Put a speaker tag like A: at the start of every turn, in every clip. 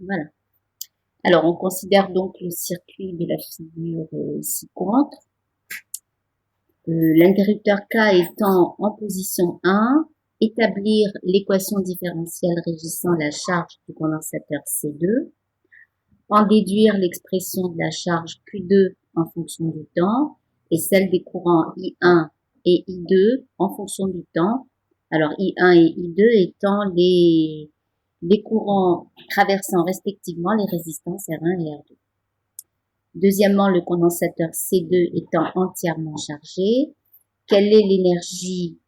A: Voilà. Alors, on considère donc le circuit de la figure ci-contre. L'interrupteur K étant en position 1, établir l'équation différentielle régissant la charge du condensateur C2, en déduire l'expression de la charge Q2 en fonction du temps et celle des courants I1 et I2 en fonction du temps. Alors I1 et I2 étant les courants traversant respectivement les résistances R1 et R2. Deuxièmement, le condensateur C2 étant entièrement chargé, quelle est l'énergie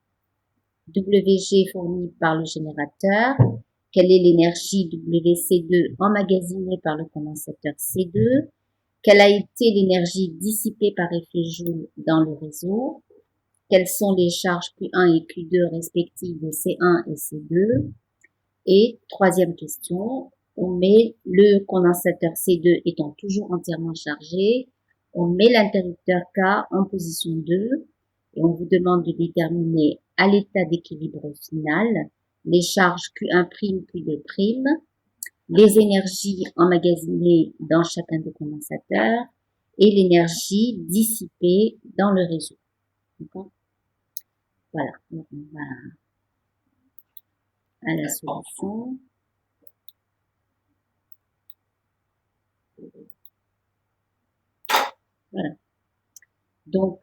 A: WG fournie par le générateur? Quelle est l'énergie WC2 emmagasinée par le condensateur C2? Quelle a été l'énergie dissipée par effet Joule dans le réseau? Quelles sont les charges Q1 et Q2 respectives de C1 et C2? Et troisième question, on met le condensateur C2 étant toujours entièrement chargé, on met l'interrupteur K en position 2 et on vous demande de déterminer à l'état d'équilibre final les charges Q1', Q2', les énergies emmagasinées dans chacun des condensateurs et l'énergie dissipée dans le réseau. Voilà, donc on va à la solution. Voilà. Donc,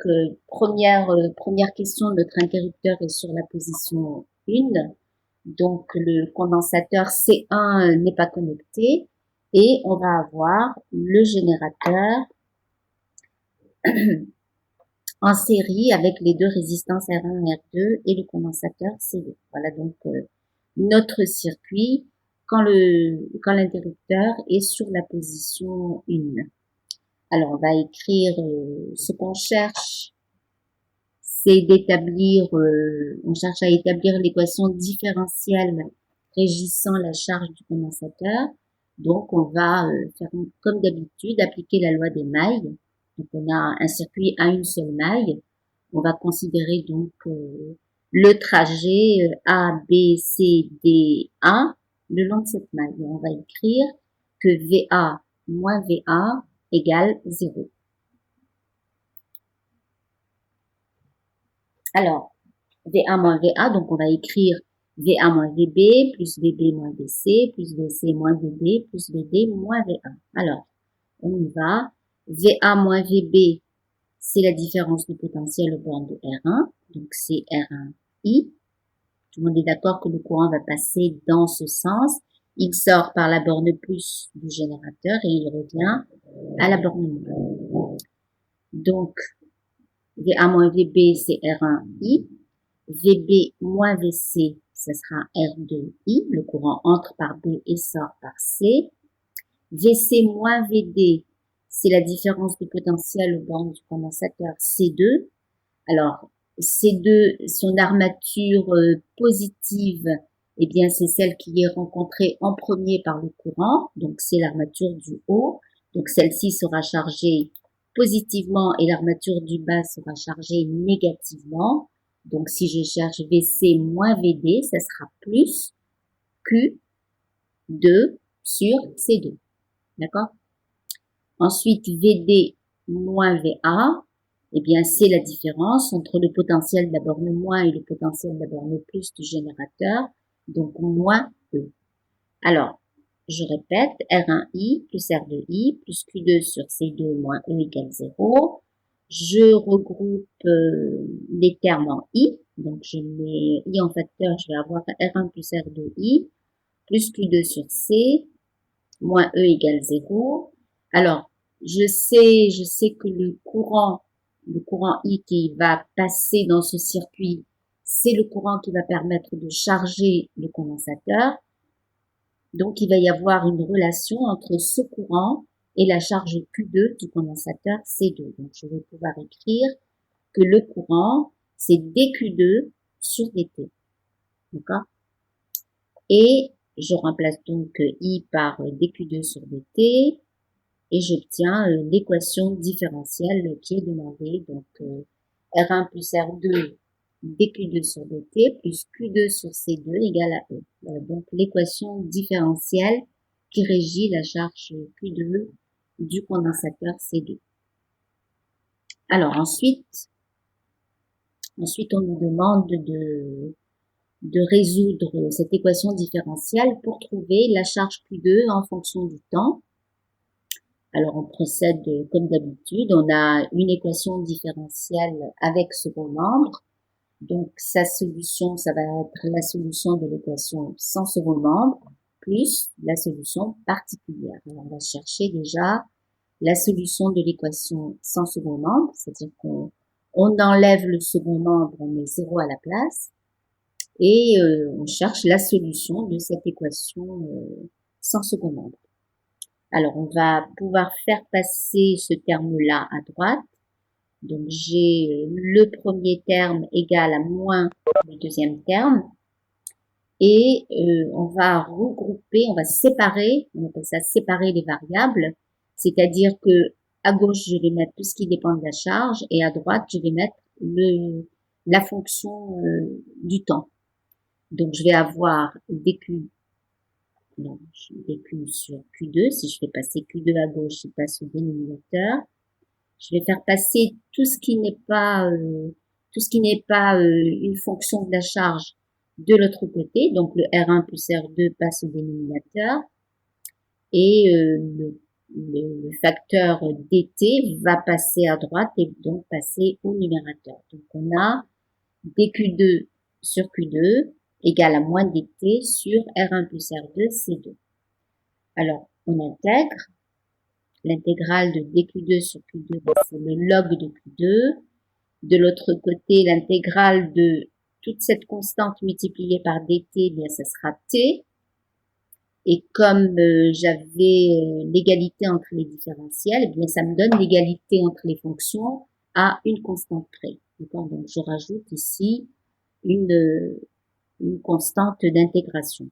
A: première question, notre interrupteur est sur la position 1. Donc, le condensateur C1 n'est pas connecté et on va avoir le générateur en série avec les deux résistances R1 et R2 et le condensateur C2. Voilà donc notre circuit quand l'interrupteur est sur la position 1. Alors, on va écrire ce qu'on cherche, c'est d'établir, on cherche à établir l'équation différentielle régissant la charge du condensateur. Donc, on va faire comme d'habitude, appliquer la loi des mailles. Donc, on a un circuit à une seule maille. On va considérer donc le trajet A, B, C, D, A le long de cette maille. Et on va écrire que VA moins VA égale 0. Alors, VA moins VA, donc on va écrire VA moins VB plus VB moins VC plus VC moins VD plus VD moins VA. Alors, on y va. VA moins VB, c'est la différence de potentiel au borne de R1, donc c'est R1I. Tout le monde est d'accord que le courant va passer dans ce sens. Il sort par la borne plus du générateur et il revient à la borne moins. Donc, VA moins VB, c'est R1I. VB moins VC, ce sera R2I. Le courant entre par B et sort par C. VC moins VD, c'est la différence de potentiel au borne du condensateur C2. Alors, C2, son armature positive, eh bien, c'est celle qui est rencontrée en premier par le courant. Donc, c'est l'armature du haut. Donc, celle-ci sera chargée positivement et l'armature du bas sera chargée négativement. Donc, si je cherche VC moins VD, ça sera plus Q2 sur C2. D'accord? Ensuite, VD moins VA, eh bien, c'est la différence entre le potentiel de la borne moins et le potentiel de la borne plus du générateur, donc moins E. Alors, je répète, R1I plus R2I plus Q2 sur C2 moins E égale 0. Je regroupe les termes en I, donc je mets I en facteur, je vais avoir R1 plus R2I plus Q2 sur C moins E égale 0. Alors, je sais que le courant I qui va passer dans ce circuit, c'est le courant qui va permettre de charger le condensateur. Donc, il va y avoir une relation entre ce courant et la charge Q2 du condensateur C2. Donc, je vais pouvoir écrire que le courant, c'est dQ2 sur dt. D'accord? Et je remplace donc I par dQ2 sur dt et j'obtiens l'équation différentielle qui est demandée. Donc, R1 plus R2 dQ2 sur dt plus Q2 sur C2 égale à E. Voilà donc l'équation différentielle qui régit la charge Q2 du condensateur C2. Alors ensuite on nous demande de résoudre cette équation différentielle pour trouver la charge Q2 en fonction du temps. Alors on procède comme d'habitude, on a une équation différentielle avec second membre. Donc sa solution, ça va être la solution de l'équation sans second membre plus la solution particulière. Alors on va chercher déjà la solution de l'équation sans second membre, c'est-à-dire qu'on enlève le second membre, on met 0 à la place, et on cherche la solution de cette équation sans second membre. Alors, on va pouvoir faire passer ce terme-là à droite. Donc, j'ai le premier terme égal à moins le deuxième terme. Et on va regrouper, on va séparer, on appelle ça séparer les variables. C'est-à-dire que à gauche, je vais mettre tout ce qui dépend de la charge et à droite, je vais mettre la fonction du temps. Donc, je vais avoir dQ, non, dQ sur Q2. Si je fais passer Q2 à gauche, je passe au dénominateur. Je vais faire passer tout ce qui n'est pas une fonction de la charge de l'autre côté. Donc, le R1 plus R2 passe au dénominateur. Et le facteur dt va passer à droite et donc passer au numérateur. Donc, on a dQ2 sur Q2 égale à moins dt sur R1 plus R2, C2. Alors, on intègre. L'intégrale de dQ2 sur Q2, c'est le log de Q2. De l'autre côté, l'intégrale de toute cette constante multipliée par dt, eh bien, ça sera t. Et comme j'avais l'égalité entre les différentiels, eh bien, ça me donne l'égalité entre les fonctions à une constante près. Donc, je rajoute ici une constante d'intégration.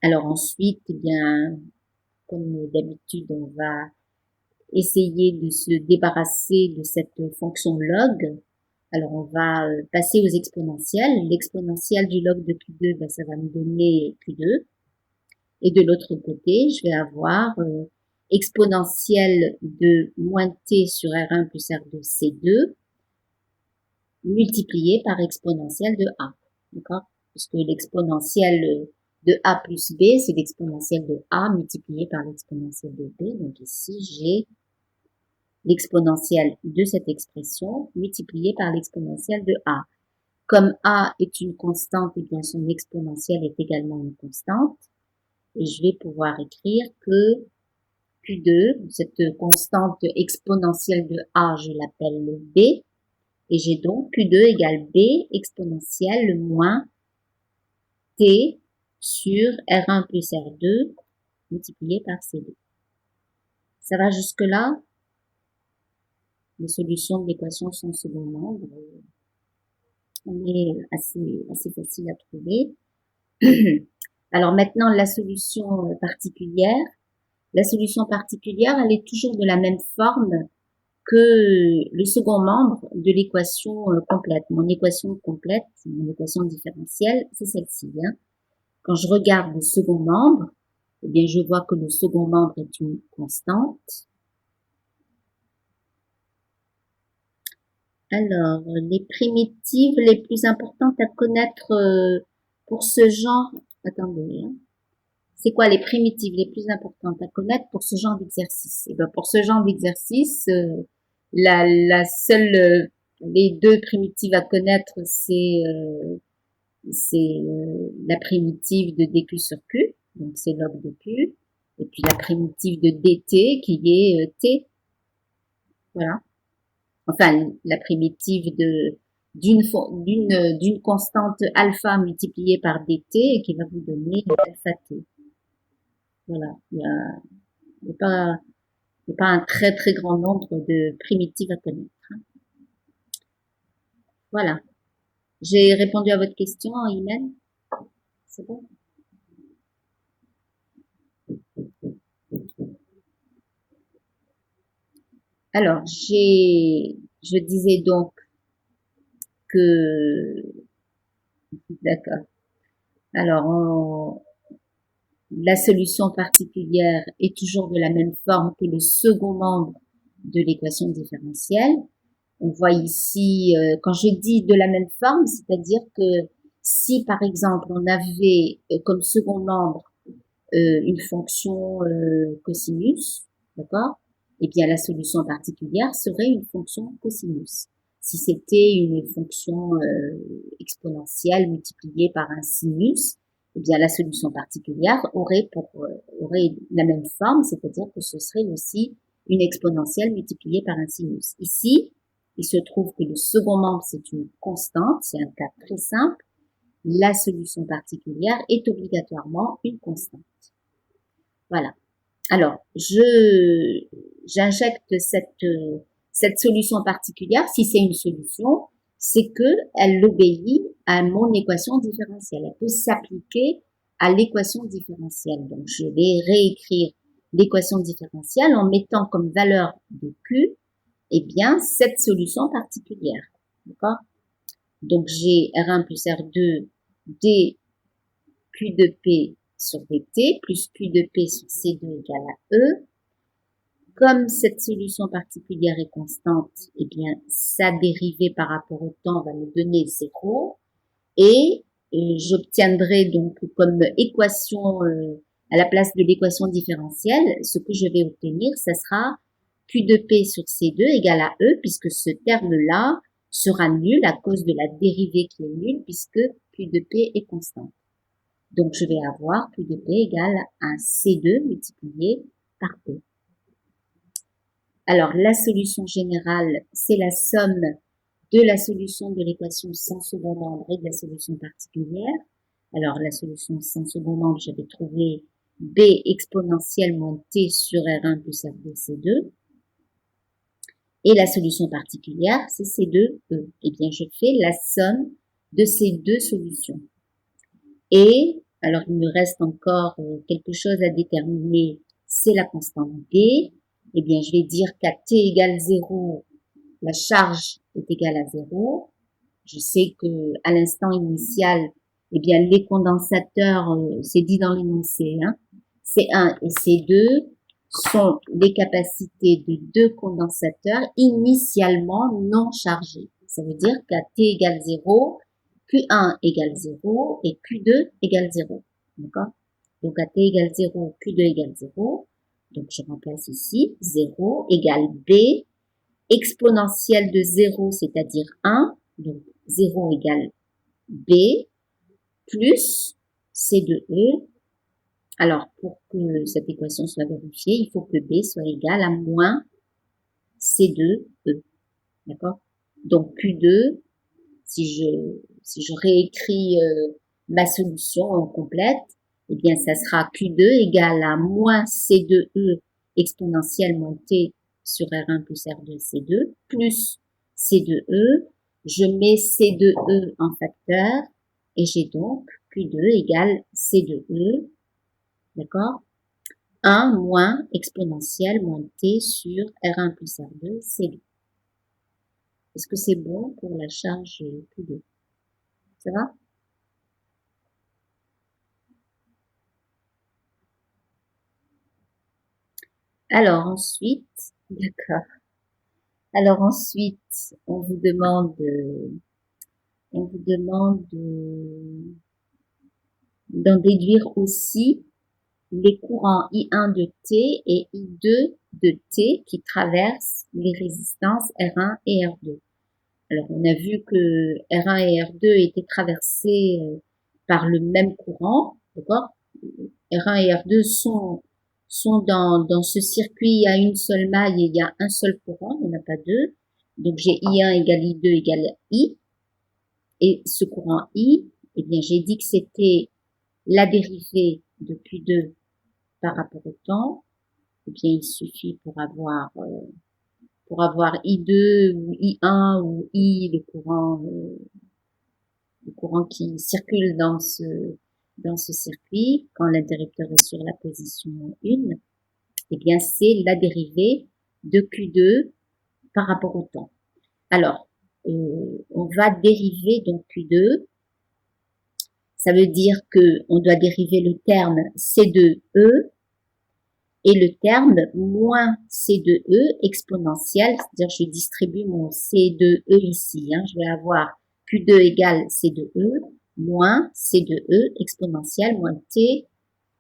A: Alors ensuite, eh bien, comme d'habitude, on va essayer de se débarrasser de cette fonction log. Alors on va passer aux exponentielles. L'exponentielle du log de Q2, ben, ça va me donner Q2. Et de l'autre côté, je vais avoir exponentielle de moins t sur R1 plus R2 C2 multiplié par exponentielle de A. D'accord? Puisque l'exponentielle de A plus B, c'est l'exponentielle de A multiplié par l'exponentielle de B. Donc ici, j'ai l'exponentielle de cette expression multipliée par l'exponentielle de A. Comme A est une constante, et bien son exponentielle est également une constante. Et je vais pouvoir écrire que Q2, cette constante exponentielle de A, je l'appelle B. Et j'ai donc Q2 égale B exponentielle moins T sur R1 plus R2 multiplié par C2. Ça va jusque-là? Les solutions de l'équation sont second membre. On est assez facile à trouver. Alors maintenant, la solution particulière. La solution particulière, elle est toujours de la même forme que le second membre de l'équation complète. Mon équation complète, mon équation différentielle, c'est celle-ci. Hein. Quand je regarde le second membre, eh bien, je vois que le second membre est une constante. Alors, les primitives les plus importantes à connaître pour ce genre, attendez, hein. C'est quoi les primitives les plus importantes à connaître pour ce genre d'exercice? Et ben pour ce genre d'exercice, la seule, les deux primitives à connaître, c'est la primitive de dq sur q, donc c'est log de q, et puis la primitive de dt qui est t, voilà. Enfin, la primitive d'une constante alpha multipliée par dt et qui va vous donner alpha t. Voilà, il n'y a pas un très très grand nombre de primitives à connaître. Hein. Voilà. J'ai répondu à votre question en email. C'est bon? Alors, je disais donc que, d'accord. Alors, la solution particulière est toujours de la même forme que le second membre de l'équation différentielle. On voit ici, quand je dis de la même forme, c'est-à-dire que si par exemple on avait comme second membre une fonction cosinus, d'accord? Eh bien la solution particulière serait une fonction cosinus. Si c'était une fonction exponentielle multipliée par un sinus, eh bien la solution particulière aurait la même forme, c'est-à-dire que ce serait aussi une exponentielle multipliée par un sinus. Ici, il se trouve que le second membre, c'est une constante, c'est un cas très simple. La solution particulière est obligatoirement une constante. Voilà. Alors, j'injecte cette solution particulière. Si c'est une solution, c'est que elle obéit à mon équation différentielle. Elle peut s'appliquer à l'équation différentielle. Donc, je vais réécrire l'équation différentielle en mettant comme valeur de Q, eh bien, cette solution particulière. D'accord? Donc, j'ai R1 plus R2 d Q de P sur dt plus Q de P sur C2 égale à E. Comme cette solution particulière est constante, eh bien, sa dérivée par rapport au temps va me donner 0. Et j'obtiendrai donc comme équation, à la place de l'équation différentielle, ce que je vais obtenir, ça sera Q de P sur C2 égale à E, puisque ce terme-là sera nul à cause de la dérivée qui est nulle, puisque Q de P est constante. Donc, je vais avoir Q de P égale à C2 multiplié par E. Alors, la solution générale, c'est la somme de la solution de l'équation sans second membre et de la solution particulière. Alors, la solution sans second membre, j'avais trouvé B exponentielle moins T sur R1 plus R2 C2. Et la solution particulière, c'est C2E. Eh bien, je fais la somme de ces deux solutions. Et, alors, il me reste encore quelque chose à déterminer, c'est la constante B. Eh bien, je vais dire qu'à t égale 0, la charge est égale à 0. Je sais que à l'instant initial, eh bien, les condensateurs, c'est dit dans l'énoncé, hein, C1 et C2 sont les capacités de deux condensateurs initialement non chargés. Ça veut dire qu'à t égale 0, Q1 égale 0 et Q2 égale 0. D'accord? Donc, à t égale 0, Q2 égale 0. Donc, je remplace ici 0 égale B exponentielle de 0, c'est-à-dire 1. Donc, 0 égale B plus C de E. Alors, pour que cette équation soit vérifiée, il faut que B soit égal à moins C de E. D'accord? Donc, Q2, si je réécris ma solution complète, eh bien, ça sera Q2 égale à moins C de E exponentielle moins T sur R1 plus R2 C2 plus C de E. Je mets C de E en facteur et j'ai donc Q2 égale C de E, d'accord? 1 moins exponentielle moins T sur R1 plus R2 C2. Est-ce que c'est bon pour la charge Q2? Ça va? Alors ensuite, d'accord. Alors ensuite, on vous demande d'en déduire aussi les courants I1 de T et I2 de T qui traversent les résistances R1 et R2. Alors, on a vu que R1 et R2 étaient traversés par le même courant, d'accord? R1 et R2 sont dans ce circuit à une seule maille et il y a un seul courant, il n'y en a pas deux. Donc, j'ai I1 égale I2 égale I. Et ce courant I, eh bien, j'ai dit que c'était la dérivée de Q2 par rapport au temps. Eh bien, il suffit pour avoir I2 ou I1 ou I, le courant qui circule dans ce circuit, quand l'interrupteur est sur la position 1, eh bien, c'est la dérivée de Q2 par rapport au temps. Alors, on va dériver donc Q2. Ça veut dire que on doit dériver le terme C2E et le terme moins C2E exponentiel, c'est-à-dire je distribue mon C2E ici, hein, je vais avoir Q2 égale C2E moins C2E exponentiel moins T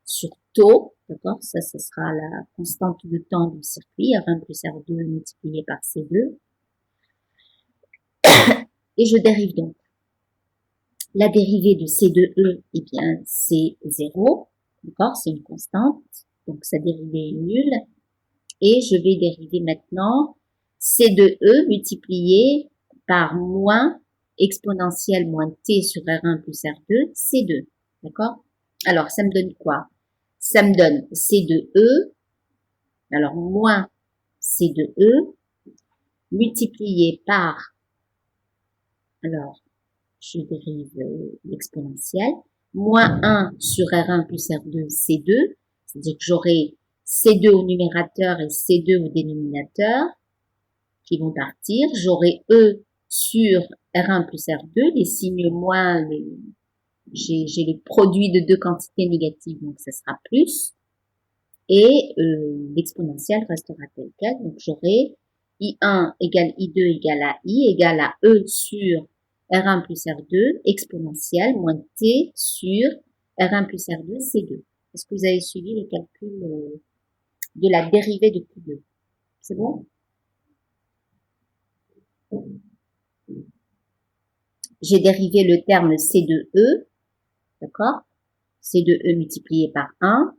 A: sur taux, d'accord, ça sera la constante de temps du circuit, R1 plus R2 multiplié par C2, et je dérive donc. La dérivée de C2E, eh bien, c'est 0, d'accord, c'est une constante, donc sa dérivée est nulle, et je vais dériver maintenant C2E multiplié par moins exponentielle moins T sur R1 plus R2, C2, d'accord. Alors, ça me donne quoi? Ça me donne C2E, alors moins C2E, multiplié par, alors, je dérive l'exponentielle, moins 1 sur R1 plus R2, C2, c'est-à-dire que j'aurai C2 au numérateur et C2 au dénominateur, qui vont partir. J'aurai E sur R1 plus R2, les signes moins, j'ai le produit de deux quantités négatives, donc ça sera plus. Et l'exponentielle restera telle quelle, donc j'aurai I1 égale I2 égale à I égale à E sur R1 plus R2 exponentielle moins T sur R1 plus R2 C2. Est-ce que vous avez suivi le calcul de la dérivée de Q2? C'est bon? J'ai dérivé le terme C2E, d'accord? C2E multiplié par 1,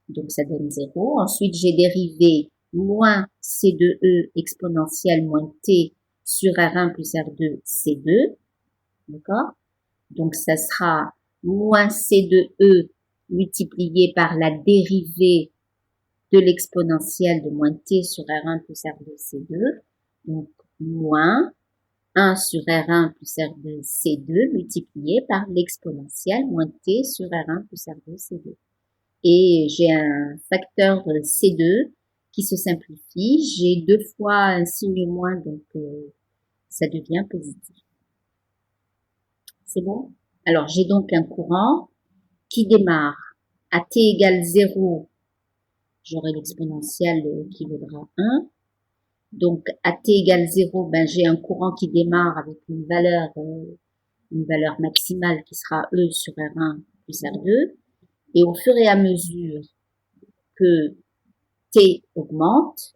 A: donc ça donne 0. Ensuite, j'ai dérivé moins C2E exponentielle moins T sur R1 plus R2 C2, d'accord? Donc ça sera moins C2E multiplié par la dérivée de l'exponentielle de moins T sur R1 plus R2 C2, donc moins 1 sur R1 plus R2 C2 multiplié par l'exponentielle moins T sur R1 plus R2 C2. Et j'ai un facteur C2 qui se simplifie. J'ai deux fois un signe moins, donc ça devient positif. C'est bon? Alors, j'ai donc un courant qui démarre à t égale 0. J'aurai l'exponentielle qui vaudra 1. Donc, à t égale 0, ben, j'ai un courant qui démarre avec une valeur maximale qui sera E sur R1 plus R2. Et au fur et à mesure que T augmente,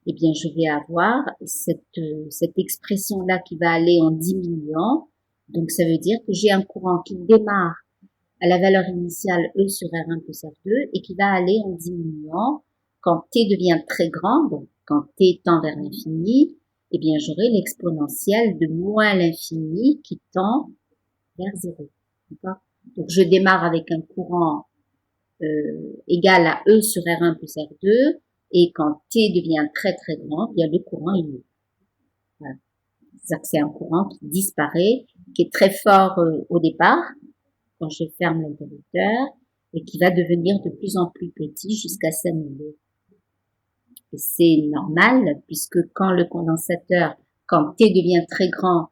A: eh bien, je vais avoir cette expression-là qui va aller en diminuant. Donc, ça veut dire que j'ai un courant qui démarre à la valeur initiale E sur R1 plus R2 et qui va aller en diminuant quand T devient très grand, donc quand T tend vers l'infini, eh bien, j'aurai l'exponentielle de moins l'infini qui tend vers 0. D'accord? Donc, je démarre avec un courant égal à E sur R1 plus R2, et quand T devient très très grand, bien le courant est nul. Voilà. C'est-à-dire que c'est un courant qui disparaît, qui est très fort au départ, quand je ferme l'interrupteur, et qui va devenir de plus en plus petit jusqu'à s'annuler. Et c'est normal, puisque quand le condensateur, quand T devient très grand,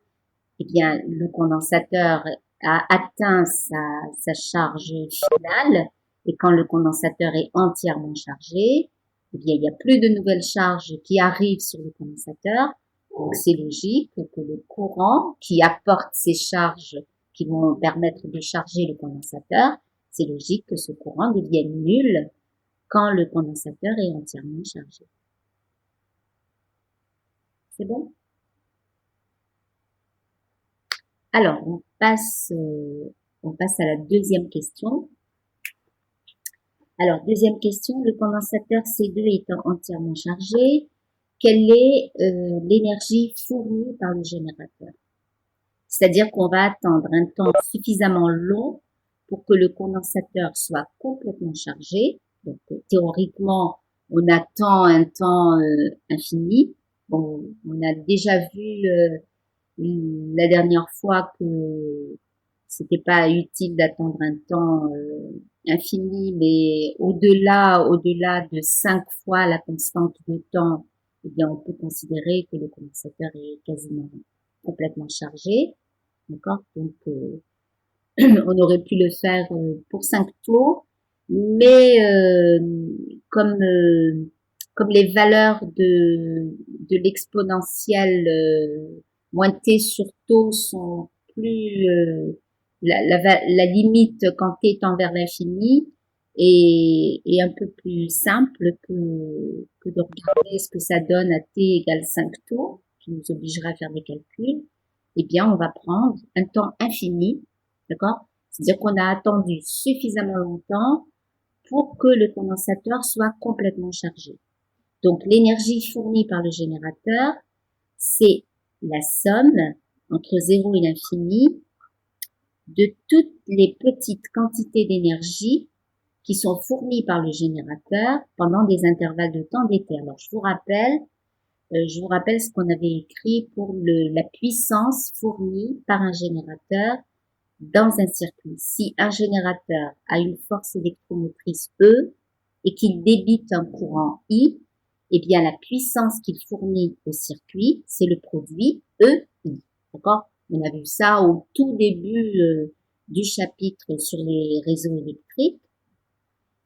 A: eh bien le condensateur a atteint sa charge finale, et quand le condensateur est entièrement chargé, eh bien il n'y a plus de nouvelles charges qui arrivent sur le condensateur. Donc c'est logique que le courant qui apporte ces charges qui vont permettre de charger le condensateur, c'est logique que ce courant devienne nul quand le condensateur est entièrement chargé. C'est bon? Alors, on passe à la deuxième question. Alors, deuxième question, le condensateur C2 étant entièrement chargé, quelle est l'énergie fournie par le générateur? C'est-à-dire qu'on va attendre un temps suffisamment long pour que le condensateur soit complètement chargé. Donc, théoriquement, on attend un temps infini. Bon, on a déjà vu la dernière fois que c'était pas utile d'attendre un temps infini, mais au-delà de 5 fois la constante de temps, eh bien, on peut considérer que le condensateur est quasiment complètement chargé. D'accord? Donc, On aurait pu le faire pour 5 taux, mais comme les valeurs de l'exponentielle moins t sur taux sont plus la limite quand t tend vers l'infini est un peu plus simple que de regarder ce que ça donne à t égale 5 taux, qui nous obligera à faire des calculs. Eh bien, on va prendre un temps infini, d'accord? C'est-à-dire qu'on a attendu suffisamment longtemps pour que le condensateur soit complètement chargé. Donc, l'énergie fournie par le générateur, c'est la somme entre 0 et l'infini de toutes les petites quantités d'énergie qui sont fournies par le générateur pendant des intervalles de temps d'été. Alors, je vous rappelle ce qu'on avait écrit pour la puissance fournie par un générateur dans un circuit. Si un générateur a une force électromotrice E et qu'il débite un courant I, eh bien la puissance qu'il fournit au circuit, c'est le produit EI. D'accord? On a vu ça au tout début du chapitre sur les réseaux électriques.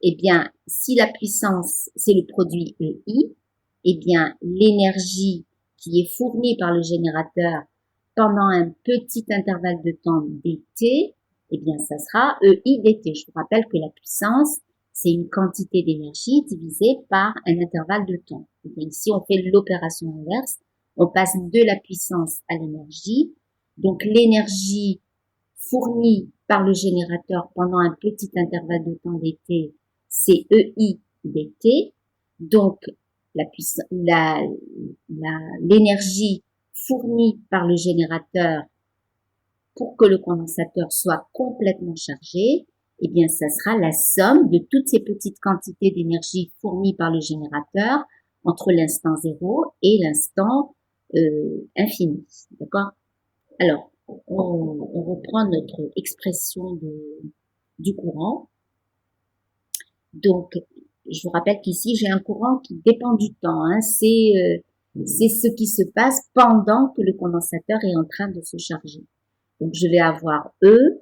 A: Eh bien, si la puissance, c'est le produit EI, eh bien l'énergie qui est fournie par le générateur pendant un petit intervalle de temps dt, eh bien, ça sera EI dt. Je vous rappelle que la puissance, c'est une quantité d'énergie divisée par un intervalle de temps. Et bien, ici, on fait l'opération inverse. On passe de la puissance à l'énergie. Donc, l'énergie fournie par le générateur pendant un petit intervalle de temps dt, c'est EI dt. Donc, l'énergie fournie par le générateur pour que le condensateur soit complètement chargé, eh bien, ça sera la somme de toutes ces petites quantités d'énergie fournies par le générateur entre l'instant 0 et l'instant infini. D'accord? Alors, on reprend notre expression du courant. Donc, je vous rappelle qu'ici, j'ai un courant qui dépend du temps. Hein. C'est ce qui se passe pendant que le condensateur est en train de se charger. Donc, je vais avoir E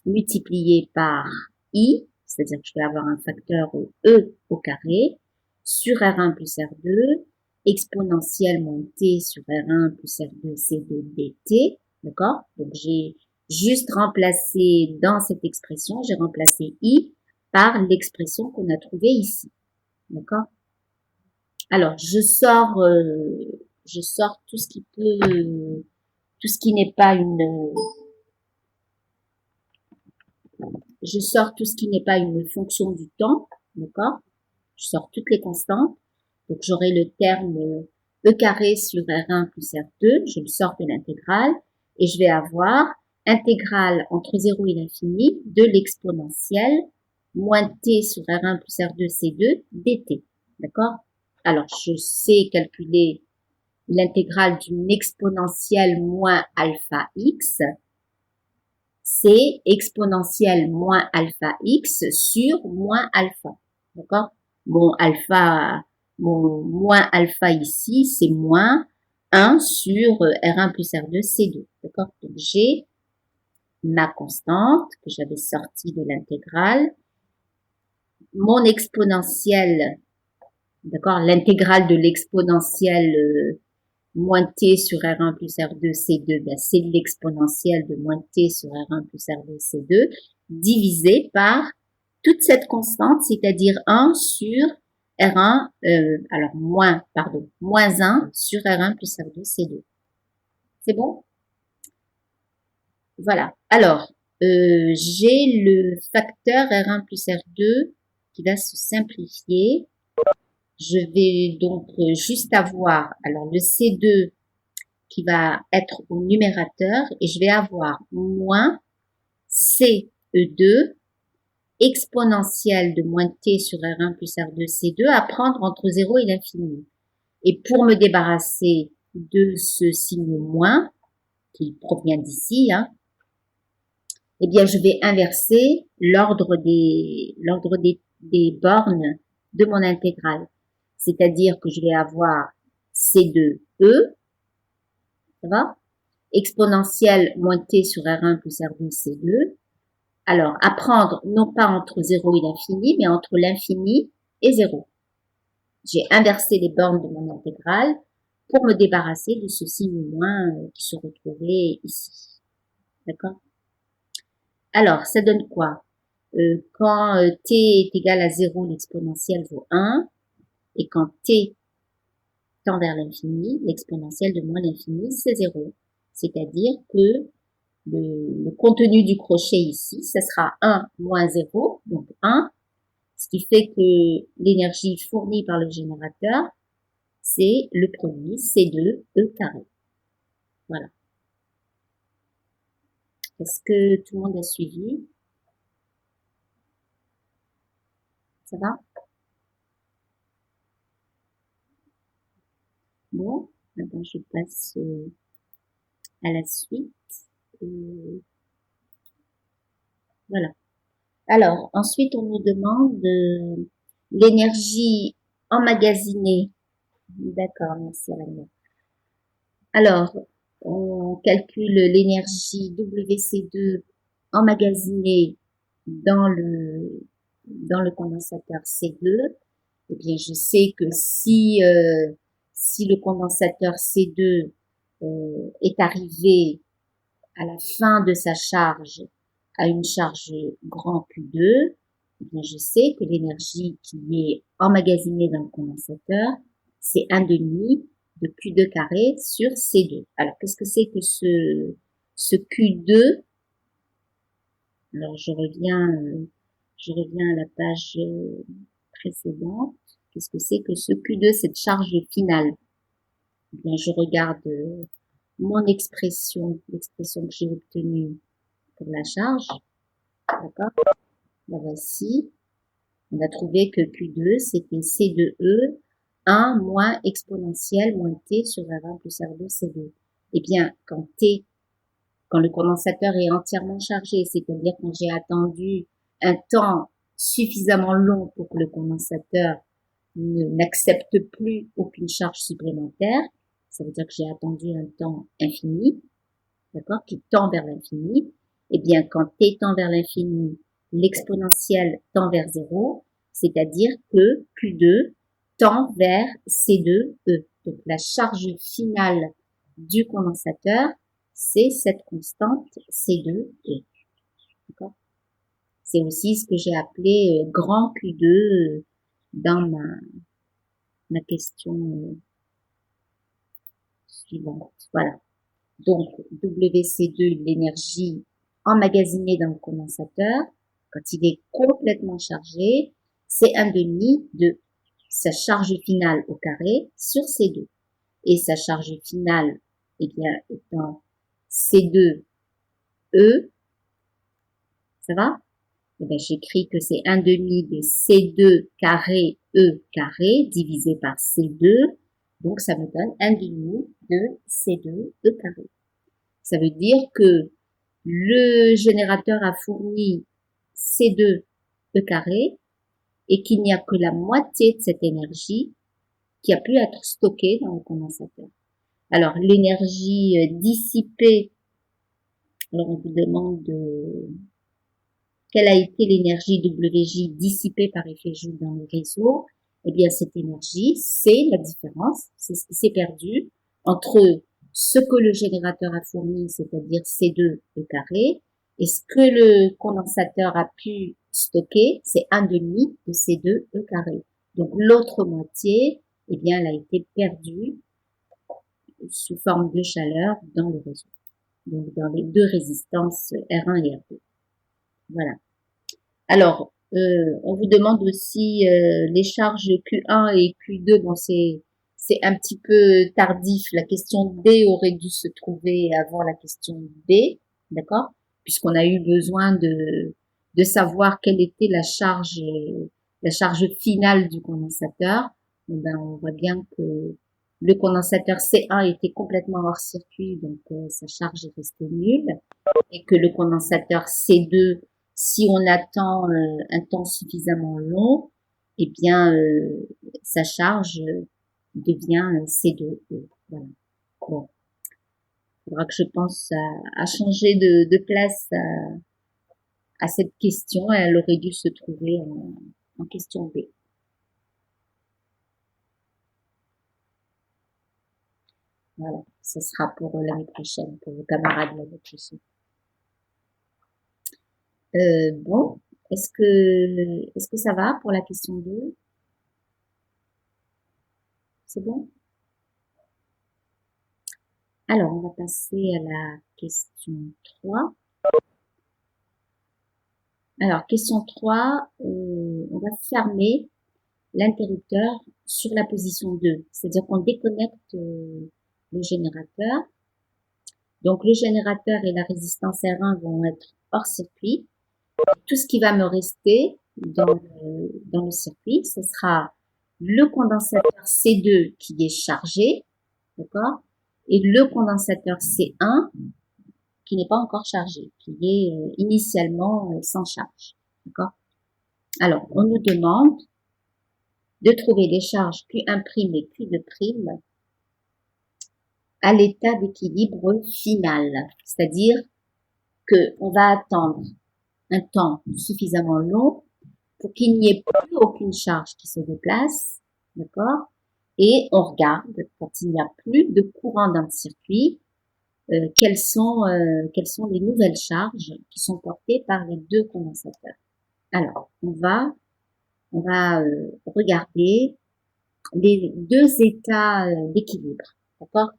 A: multiplié par I, c'est-à-dire que je vais avoir un facteur E au carré, sur R1 plus R2, exponentielle moins T sur R1 plus R2 C2 dt, d'accord? Donc, j'ai juste remplacé dans cette expression, j'ai remplacé I par l'expression qu'on a trouvée ici, d'accord? Alors, je sors tout ce qui peut, tout ce qui n'est pas je sors tout ce qui n'est pas une fonction du temps, d'accord? Je sors toutes les constantes. Donc, j'aurai le terme E carré sur R1 plus R2, je le sors de l'intégrale, et je vais avoir intégrale entre 0 et l'infini de l'exponentielle moins t sur R1 plus R2 C2 dt, d'accord? Alors, je sais calculer l'intégrale d'une exponentielle moins alpha x, c'est exponentielle moins alpha x sur moins alpha. D'accord? Mon moins alpha ici, c'est moins 1 sur R1 plus R2 C2. D'accord? Donc, j'ai ma constante que j'avais sortie de l'intégrale. Mon exponentielle, d'accord? L'intégrale de l'exponentielle moins t sur R1 plus R2 C2, ben c'est l'exponentielle de moins t sur R1 plus R2 C2 divisé par toute cette constante, c'est-à-dire 1 sur R1, moins 1 sur R1 plus R2 C2. C'est bon? Voilà. Alors, j'ai le facteur R1 plus R2 qui va se simplifier. Je vais donc juste avoir, alors le C2 qui va être au numérateur et je vais avoir moins CE2 exponentielle de moins t sur R1 plus R2 C2 à prendre entre 0 et l'infini. Et pour me débarrasser de ce signe moins, qui provient d'ici, hein, eh bien, je vais inverser l'ordre des bornes de mon intégrale. C'est-à-dire que je vais avoir C2E, ça va? exponentielle moins t sur R1 plus R2 C2. Alors, à prendre non pas entre 0 et l'infini, mais entre l'infini et 0. J'ai inversé les bornes de mon intégrale pour me débarrasser de ce signe moins qui se retrouvait ici. D'accord? Alors, ça donne quoi? Quand t est égal à 0, l'exponentielle vaut 1. Et quand t tend vers l'infini, l'exponentielle de moins l'infini, c'est 0. C'est-à-dire que le contenu du crochet ici, ce sera 1 moins 0, donc 1, ce qui fait que l'énergie fournie par le générateur, c'est le produit C2E carré. Voilà. Est-ce que tout le monde a suivi? Ça va? Bon, maintenant je passe à la suite. Voilà. Alors, ensuite, on nous demande l'énergie emmagasinée. D'accord, merci Rania. Alors, on calcule l'énergie WC2 emmagasinée dans le condensateur C2. Eh bien, je sais que si le condensateur C2 est arrivé à la fin de sa charge à une charge grand Q2, eh bien, je sais que l'énergie qui est emmagasinée dans le condensateur, c'est 1/2 de Q2 carré sur C2. Alors, qu'est-ce que c'est que ce Q2? Alors, je reviens à la page précédente. Qu'est-ce que c'est que ce Q2, cette charge finale? Eh bien, je regarde mon l'expression que j'ai obtenue pour la charge. D'accord? La voici. On a trouvé que Q2, c'était C2E, 1 moins exponentielle moins T sur R1 plus R2 C2. Eh bien, quand le condensateur est entièrement chargé, c'est-à-dire quand j'ai attendu un temps suffisamment long pour que le condensateur n'accepte plus aucune charge supplémentaire, ça veut dire que j'ai attendu un temps infini, d'accord, qui tend vers l'infini. Eh bien, quand T tend vers l'infini, l'exponentielle tend vers 0, c'est-à-dire que Q2 tend vers C2E. Donc, la charge finale du condensateur, c'est cette constante C2E. D'accord? C'est aussi ce que j'ai appelé grand Q2 dans ma question suivante. Voilà. Donc, WC2, l'énergie emmagasinée dans le condensateur, quand il est complètement chargé, c'est 1/2 de sa charge finale au carré sur C2. Et sa charge finale, eh bien, étant C2E, ça va? Eh bien, j'écris que c'est 1/2 de C2 carré E carré divisé par C2. Donc, ça me donne 1/2 de C2E carré. Ça veut dire que le générateur a fourni C2E carré et qu'il n'y a que la moitié de cette énergie qui a pu être stockée dans le condensateur. Alors, l'énergie dissipée, alors on vous demande quelle a été l'énergie WJ dissipée par effet Joule dans le réseau. Eh bien, cette énergie, c'est la différence, c'est ce qui s'est perdu entre ce que le générateur a fourni, c'est-à-dire C2E carré, et ce que le condensateur a pu stocker, c'est 1/2 de C2E carré. Donc, l'autre moitié, eh bien, elle a été perdue sous forme de chaleur dans le réseau. Donc, dans les deux résistances R1 et R2. Voilà. Alors, on vous demande aussi les charges Q1 et Q2. Bon, c'est un petit peu tardif. La question D aurait dû se trouver avant la question B, d'accord? Puisqu'on a eu besoin de savoir quelle était la charge finale du condensateur. Ben, on voit bien que le condensateur C1 était complètement hors circuit, donc sa charge est restée nulle, et que le condensateur C2, si on attend un temps suffisamment long, eh bien, sa charge devient C2E. Voilà. Bon. faudra que je pense à changer de place à cette question. Elle aurait dû se trouver en question B. Voilà, ce sera pour l'année prochaine, pour vos camarades l'année prochaine. Bon, est-ce que ça va pour la question 2? C'est bon? Alors, on va passer à la question 3. Alors, question 3, on va fermer l'interrupteur sur la position 2. C'est-à-dire qu'on déconnecte le générateur. Donc, le générateur et la résistance R1 vont être hors circuit. Tout ce qui va me rester dans le circuit, ce sera le condensateur C2 qui est chargé, d'accord, et le condensateur C1 qui n'est pas encore chargé, qui est initialement sans charge, d'accord. Alors, on nous demande de trouver les charges Q1' et Q2' à l'état d'équilibre final, c'est-à-dire que on va attendre un temps suffisamment long pour qu'il n'y ait plus aucune charge qui se déplace, d'accord? Et on regarde, quand il n'y a plus de courant dans le circuit, quelles sont les nouvelles charges qui sont portées par les deux condensateurs. Alors, on va regarder les deux états d'équilibre, d'accord?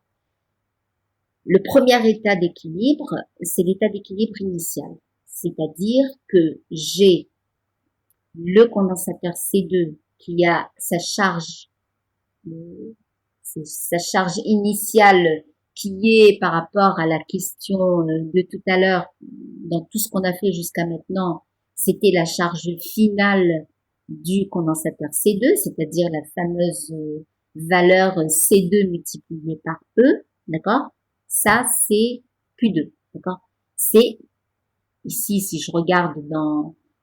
A: Le premier état d'équilibre, c'est l'état d'équilibre initial, c'est-à-dire que j'ai le condensateur C2 qui a sa charge initiale qui est par rapport à la question de tout à l'heure, dans tout ce qu'on a fait jusqu'à maintenant, c'était la charge finale du condensateur C2, c'est-à-dire la fameuse valeur C2 multipliée par E, d'accord? Ça, c'est Q2, d'accord? C'est, ici, si je regarde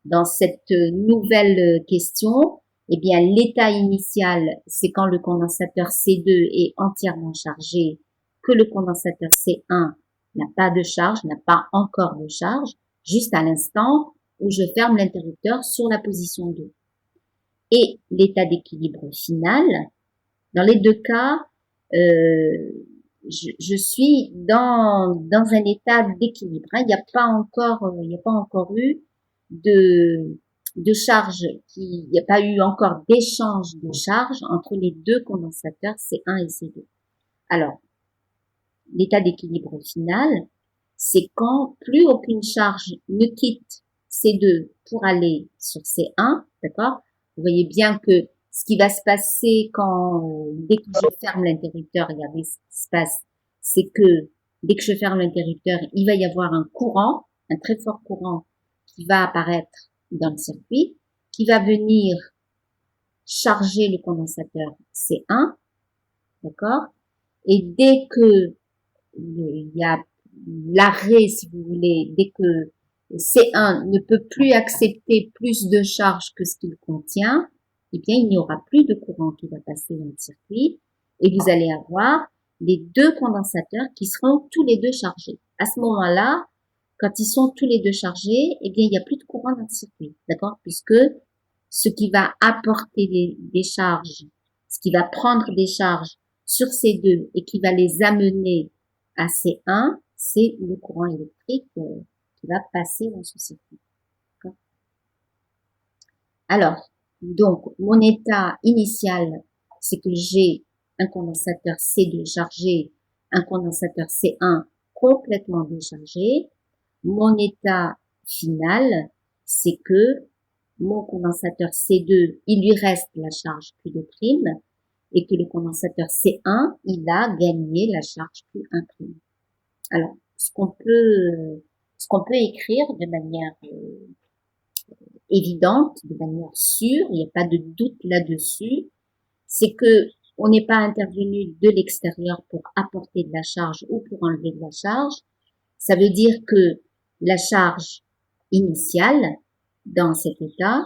A: dans cette nouvelle question, eh bien, l'état initial, c'est quand le condensateur C2 est entièrement chargé, que le condensateur C1 n'a pas de charge, n'a pas encore de charge, juste à l'instant où je ferme l'interrupteur sur la position 2. Et l'état d'équilibre final, dans les deux cas, je suis dans un état d'équilibre. Il n'y a pas encore eu de charge, il n'y a pas eu encore d'échange de charge entre les deux condensateurs C1 et C2. Alors, l'état d'équilibre final, c'est quand plus aucune charge ne quitte C2 pour aller sur C1, d'accord? Vous voyez bien que ce qui va se passer dès que je ferme l'interrupteur, regardez ce qui se passe, c'est que dès que je ferme l'interrupteur, il va y avoir un courant, un très fort courant qui va apparaître dans le circuit, qui va venir charger le condensateur C1, d'accord? Et dès que il y a l'arrêt, si vous voulez, dès que C1 ne peut plus accepter plus de charge que ce qu'il contient, eh bien, il n'y aura plus de courant qui va passer dans le circuit et vous allez avoir les deux condensateurs qui seront tous les deux chargés. À ce moment-là, quand ils sont tous les deux chargés, eh bien, il n'y a plus de courant dans le circuit, d'accord? Puisque ce qui va apporter des charges, ce qui va prendre des charges sur ces deux et qui va les amener à C1, c'est le courant électrique qui va passer dans ce circuit. Alors, donc, mon état initial, c'est que j'ai un condensateur C2 chargé, un condensateur C1 complètement déchargé. Mon état final, c'est que mon condensateur C2, il lui reste la charge Q2', et que le condensateur C1, il a gagné la charge Q1'. Alors, ce qu'on peut écrire de manière évidente, de manière sûre, il n'y a pas de doute là-dessus, c'est que on n'est pas intervenu de l'extérieur pour apporter de la charge ou pour enlever de la charge. Ça veut dire que la charge initiale dans cet état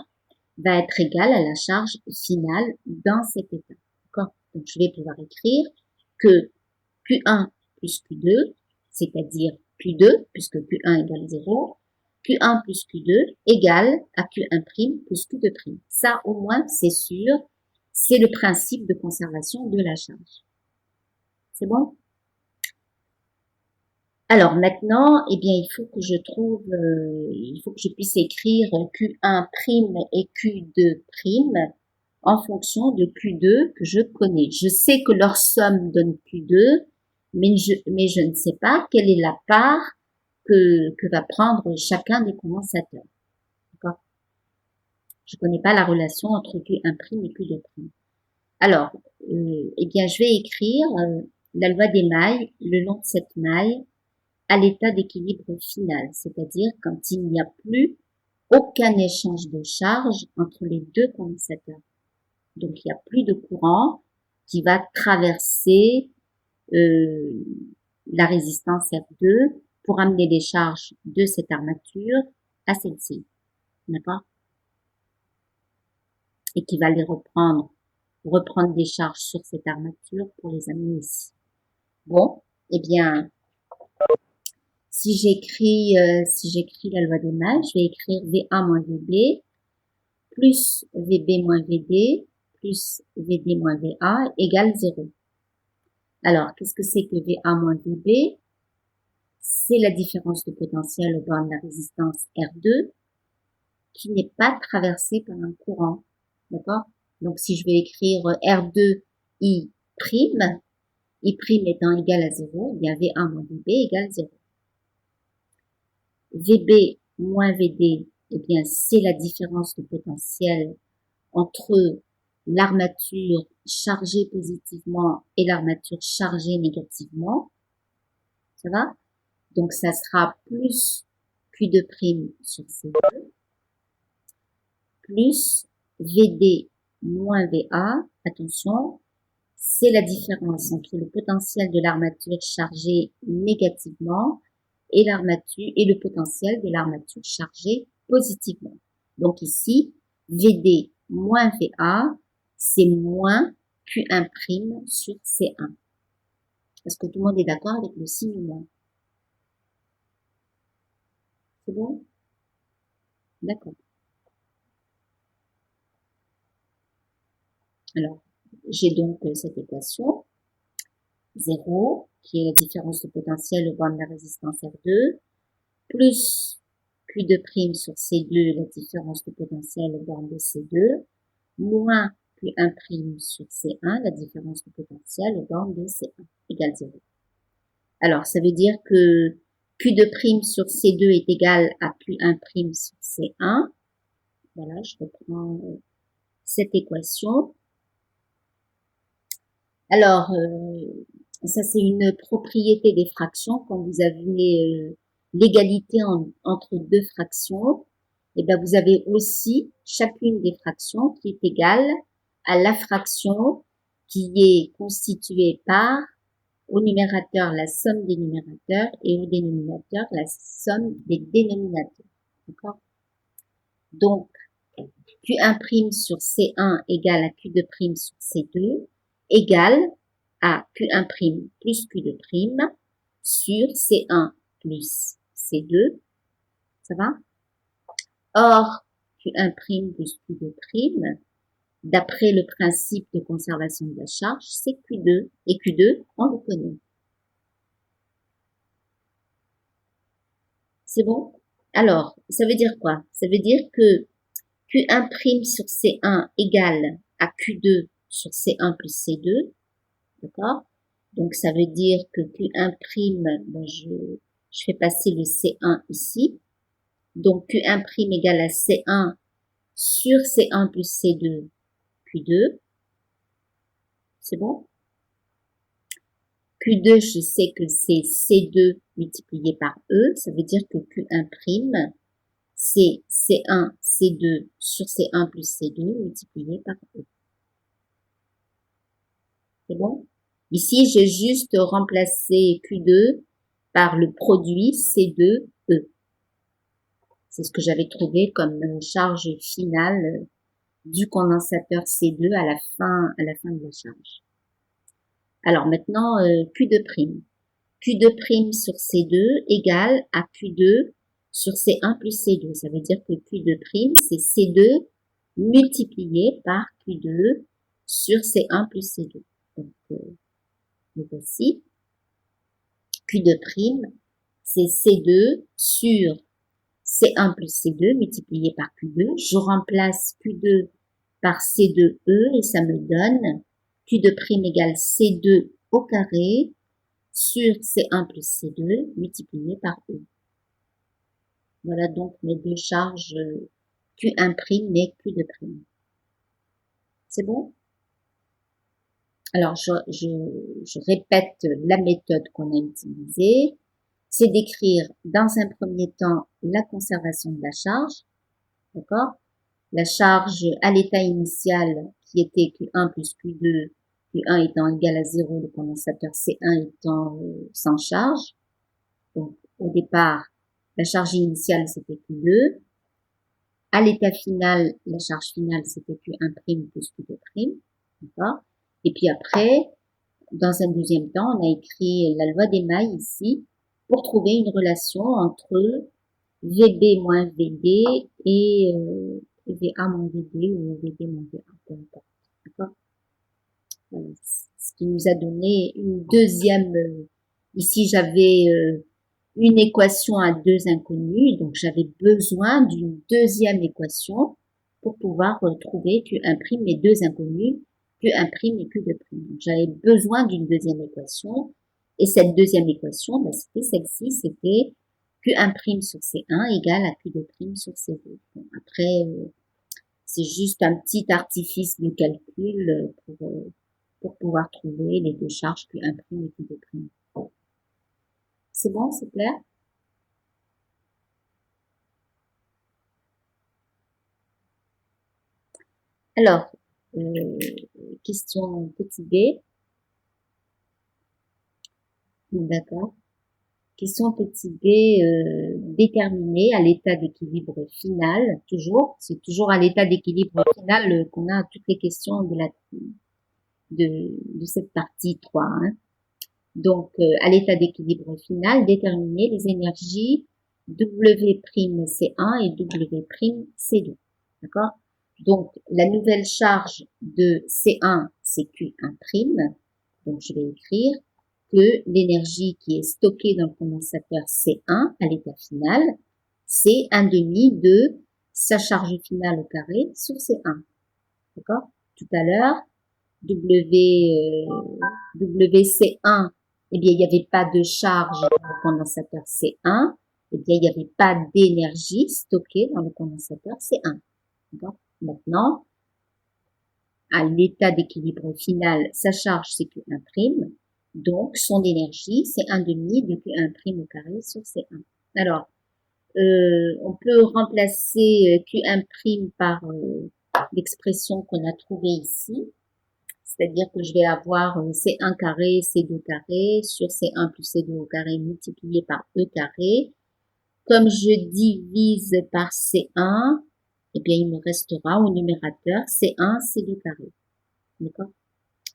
A: va être égale à la charge finale dans cet état. D'accord? Donc, je vais pouvoir écrire que Q1 plus Q2, c'est-à-dire Q2, puisque Q1 égale 0, Q1 plus Q2 égale à Q1' plus Q2'. Ça, au moins, c'est sûr, c'est le principe de conservation de la charge. C'est bon? Alors maintenant, eh bien, il faut que je trouve, il faut que je puisse écrire Q1' et Q2' en fonction de Q2 que je connais. Je sais que leur somme donne Q2, mais je ne sais pas quelle est la part que va prendre chacun des condensateurs. D'accord? Je connais pas la relation entre Q1' et Q2'. Alors, eh bien, je vais écrire la loi des mailles le long de cette maille à l'état d'équilibre final, c'est-à-dire quand il n'y a plus aucun échange de charge entre les deux condensateurs. Donc, il n'y a plus de courant qui va traverser la résistance R2 pour amener les charges de cette armature à celle-ci. D'accord? Et qui va les reprendre des charges sur cette armature pour les amener ici. Bon, eh bien, si j'écris la loi des mailles, je vais écrire VA moins VB plus VB moins VD plus VD moins VA égale 0. Alors, qu'est-ce que c'est que VA moins VB? C'est la différence de potentiel au bord de la résistance R2 qui n'est pas traversée par un courant. D'accord? Donc, si je vais écrire R2I', I' étant égal à 0, eh bien VA moins VB égale 0. VB moins VD, eh bien, c'est la différence de potentiel entre l'armature chargée positivement et l'armature chargée négativement. Ça va? Donc, ça sera plus Q2' sur C2, plus VD moins VA. Attention, c'est la différence entre le potentiel de l'armature chargée négativement et le potentiel de l'armature chargée positivement. Donc ici, VD moins VA, c'est moins Q1' sur C1. Est-ce que tout le monde est d'accord avec le signe moins? C'est bon? D'accord. Alors, j'ai donc cette équation 0, qui est la différence de potentiel au bord de la résistance R2, plus Q2' sur C2, la différence de potentiel au bord de C2, moins Q1' sur C1, la différence de potentiel au bord de C1, égale 0. Alors, ça veut dire que Q2' sur C2 est égal à Q1' sur C1. Voilà, je reprends cette équation. Alors, ça c'est une propriété des fractions. Quand vous avez l'égalité entre deux fractions, et bien vous avez aussi chacune des fractions qui est égale à la fraction qui est constituée par, au numérateur, la somme des numérateurs et au dénominateur, la somme des dénominateurs. D'accord? Donc, Q1' sur C1 égale à Q2' sur C2 égale à Q1' plus Q2' sur C1 plus C2. Ça va? Or, Q1' plus Q2', d'après le principe de conservation de la charge, c'est Q2. Et Q2, on le connaît. C'est bon? Alors, ça veut dire quoi? Ça veut dire que Q1' sur C1 égale à Q2 sur C1 plus C2. D'accord? Donc, ça veut dire que Q1', ben, je fais passer le C1 ici. Donc, Q1' égale à C1 sur C1 plus C2, Q2. C'est bon? Q2, je sais que c'est C2 multiplié par E. Ça veut dire que Q1', c'est C1, C2 sur C1 plus C2 multiplié par E. C'est bon? Ici, j'ai juste remplacé Q2 par le produit C2E. C'est ce que j'avais trouvé comme charge finale du condensateur C2 à la fin de la charge. Alors maintenant, Q2'. Q2' sur C2 égale à Q2 sur C1 plus C2. Ça veut dire que Q2', c'est C2 multiplié par Q2 sur C1 plus C2. Donc, le voici. Q2', c'est C2 sur C1 plus C2 multiplié par Q2. Je remplace Q2 par C2E et ça me donne Q2' égale C2 au carré sur C1 plus C2 multiplié par E. Voilà donc mes deux charges Q1' et Q2'. C'est bon? Alors, je répète la méthode qu'on a utilisée. C'est d'écrire dans un premier temps la conservation de la charge. D'accord? La charge à l'état initial qui était Q1 plus Q2, Q1 étant égal à 0, le condensateur C1 étant sans charge. Donc, au départ, la charge initiale, c'était Q2. À l'état final, la charge finale, c'était Q1' plus Q2'. D'accord? Et puis après, dans un deuxième temps, on a écrit la loi des mailles ici pour trouver une relation entre VB moins VD et VA moins VD ou VD moins VA, peu importe. D'accord? Voilà. Ce qui nous a donné une deuxième, ici j'avais une équation à deux inconnus, donc j'avais besoin d'une deuxième équation pour pouvoir trouver Q1' et deux inconnus, Q1' et Q2'. Donc j'avais besoin d'une deuxième équation, et cette deuxième équation, ben, c'était celle-ci, c'était Q1' sur C1 égale à Q2' sur C2. Bon, après, c'est juste un petit artifice de calcul pour pouvoir trouver les deux charges Q1' et Q2'. C'est bon, c'est clair? Alors, question petit b. D'accord. Question petit b, déterminer à l'état d'équilibre final, toujours, c'est toujours à l'état d'équilibre final qu'on a toutes les questions de cette partie 3. Hein. Donc, à l'état d'équilibre final, déterminer les énergies W'(C1) et W'(C2). D'accord? Donc, la nouvelle charge de C1, c'est Q1'. Donc, je vais écrire que l'énergie qui est stockée dans le condensateur C1 à l'état final, c'est 1/2 de sa charge finale au carré sur C1. D'accord? Tout à l'heure, WC1, eh bien, il n'y avait pas de charge dans le condensateur C1, eh bien, il n'y avait pas d'énergie stockée dans le condensateur C1. Maintenant, à l'état d'équilibre final, sa charge c'est Q1', donc son énergie c'est 1/2 de Q1' au carré sur C1. Alors, on peut remplacer Q1' par l'expression qu'on a trouvée ici, c'est-à-dire que je vais avoir C1 carré, C2 carré sur C1 plus C2 au carré multiplié par E carré. Comme je divise par C1, eh bien, il me restera au numérateur C1, C2 carré. D'accord?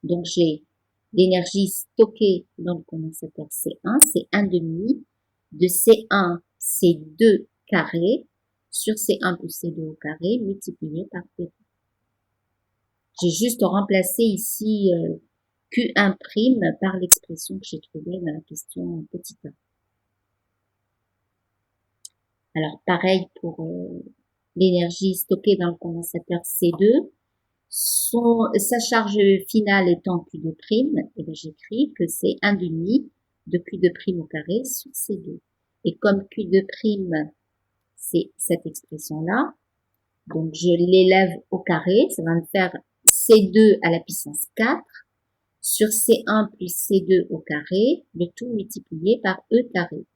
A: Donc, j'ai l'énergie stockée dans le condensateur C1, c'est 1/2 de C1, C2 carré sur C1 plus C2 au carré multiplié par E. J'ai juste remplacé ici Q1' par l'expression que j'ai trouvée dans la question petit a. Alors, pareil pour l'énergie stockée dans le condensateur C2. Sa charge finale étant Q2', et bien j'écris que c'est 1/2 de Q2' au carré sur C2. Et comme Q2', c'est cette expression-là, donc je l'élève au carré, ça va me faire C2 à la puissance 4 sur C1 plus C2 au carré, le tout multiplié par E carré.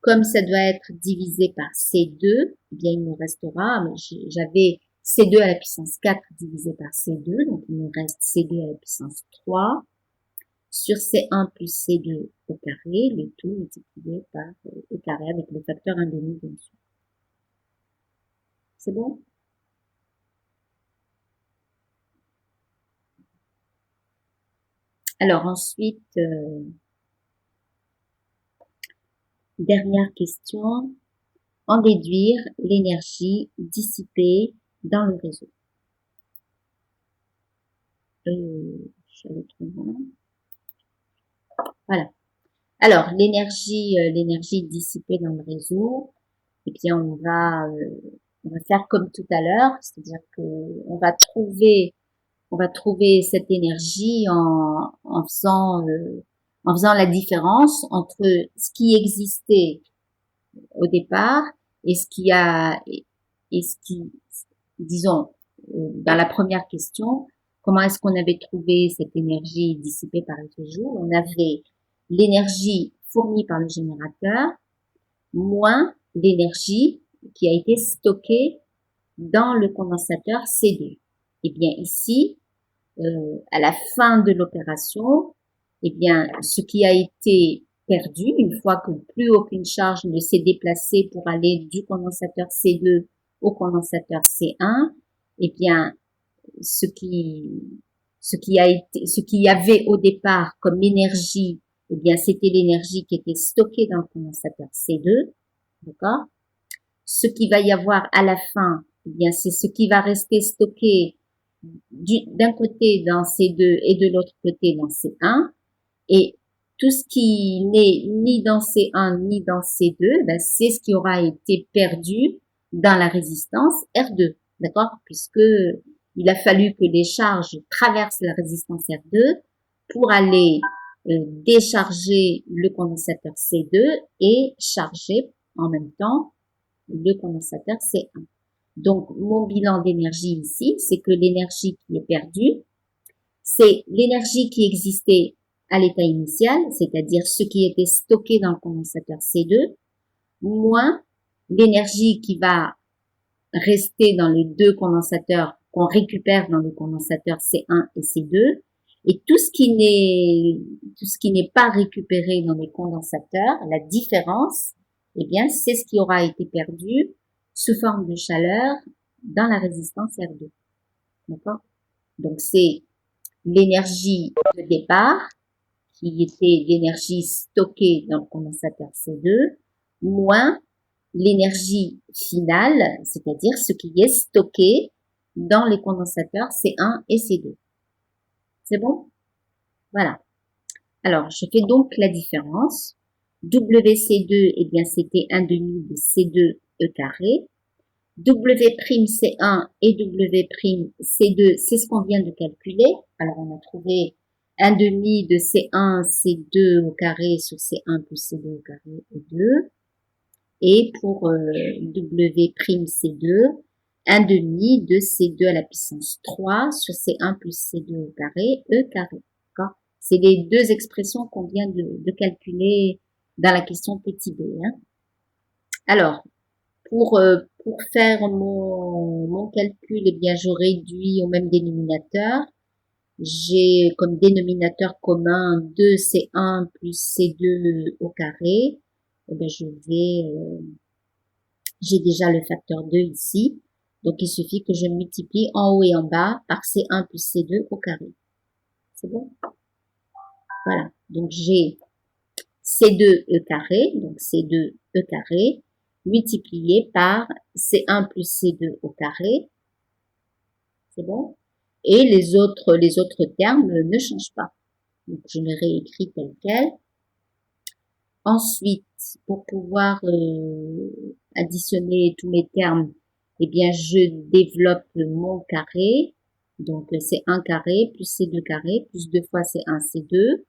A: Comme ça doit être divisé par C2, eh bien il me restera, j'avais C2 à la puissance 4 divisé par C2, donc il me reste C2 à la puissance 3 sur C1 plus C2 au carré, le tout multiplié par E carré avec le facteur 1/2 bien sûr. C'est bon? Alors ensuite, Dernière question. En déduire l'énergie dissipée dans le réseau. Je vais trouver. Voilà. Alors, l'énergie dissipée dans le réseau, eh bien, on va faire comme tout à l'heure, c'est-à-dire que on va trouver cette énergie en faisant la différence entre ce qui existait au départ et ce qui, disons, dans la première question, comment est-ce qu'on avait trouvé cette énergie dissipée par le réseau? On avait l'énergie fournie par le générateur moins l'énergie qui a été stockée dans le condensateur C2. Eh bien ici, à la fin de l'opération, eh bien ce qui a été perdu, une fois que plus aucune charge ne s'est déplacée pour aller du condensateur C2 au condensateur C1, eh bien ce qui y avait au départ comme énergie, eh bien c'était l'énergie qui était stockée dans le condensateur C2, d'accord? Ce qui va y avoir à la fin, eh bien c'est ce qui va rester stocké d'un côté dans C2 et de l'autre côté dans C1, et tout ce qui n'est ni dans C1 ni dans C2, ben c'est ce qui aura été perdu dans la résistance R2, d'accord? Puisque il a fallu que les charges traversent la résistance R2 pour aller décharger le condensateur C2 et charger en même temps le condensateur C1. Donc, mon bilan d'énergie ici, c'est que l'énergie qui est perdue, c'est l'énergie qui existait à l'état initial, c'est-à-dire ce qui était stocké dans le condensateur C2, moins l'énergie qui va rester dans les deux condensateurs qu'on récupère dans le condensateur C1 et C2, et tout ce qui n'est pas récupéré dans les condensateurs, la différence, eh bien, c'est ce qui aura été perdu sous forme de chaleur dans la résistance R2. D'accord? Donc, c'est l'énergie de départ, qui était l'énergie stockée dans le condensateur C2, moins l'énergie finale, c'est-à-dire ce qui est stocké dans les condensateurs C1 et C2. C'est bon? Voilà. Alors, je fais donc la différence. WC2, eh bien, c'était 1 demi de C2E carré. W'C1 et W'C2, c'est ce qu'on vient de calculer. Alors, on a trouvé 1 demi de C1, C2 au carré sur C1 plus C2 au carré et 2. Et pour W'C2, 1 demi de C2 à la puissance 3 sur C1 plus C2 au carré, E carré. C'est les deux expressions qu'on vient de calculer dans la question petit b. Hein. Alors, pour faire mon calcul, eh bien, je réduis au même dénominateur. J'ai comme dénominateur commun 2C1 plus C2 au carré. Eh bien, j'ai déjà le facteur 2 ici. Donc, il suffit que je multiplie en haut et en bas par C1 plus C2 au carré. C'est bon? Voilà. Donc, j'ai C2E carré, donc C2E carré, multiplié par C1 plus C2 au carré. C'est bon? Et les autres termes ne changent pas. Donc, je les réécris tel quel. Ensuite, pour pouvoir additionner tous mes termes, eh bien, je développe mon carré. Donc, c'est 1 carré plus C2 carré plus 2 fois C1, C2.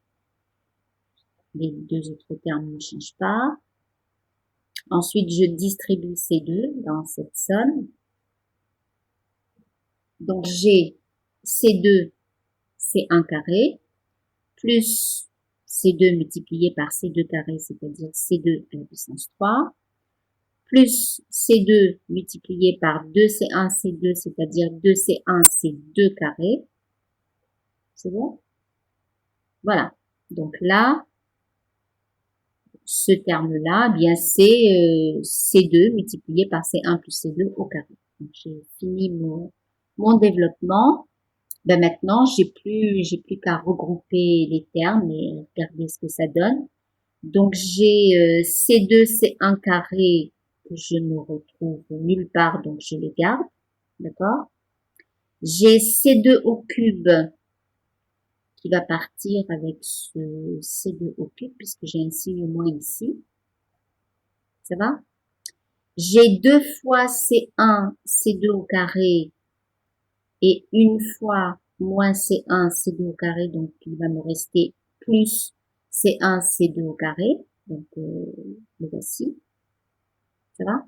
A: Les deux autres termes ne changent pas. Ensuite, je distribue C2 dans cette somme. Donc, j'ai C2, C1 carré, plus C2 multiplié par C2 carré, c'est-à-dire C2 à la puissance 3, plus C2 multiplié par 2C1, C2, c'est-à-dire 2C1, C2 carré. C'est bon? Voilà. Donc là, ce terme-là, bien c'est C2 multiplié par C1 plus C2 au carré. Donc j'ai fini mon développement. Ben maintenant, j'ai plus qu'à regrouper les termes et regarder ce que ça donne. Donc, j'ai C2, C1 carré que je ne retrouve nulle part, donc je le garde. D'accord? J'ai C2 au cube qui va partir avec ce C2 au cube puisque j'ai un signe moins ici. Ça va? J'ai 2 fois C1, C2 au carré et une fois moins C1, C2 au carré, donc il va me rester plus C1, C2 au carré. Donc, le voici. Ça va?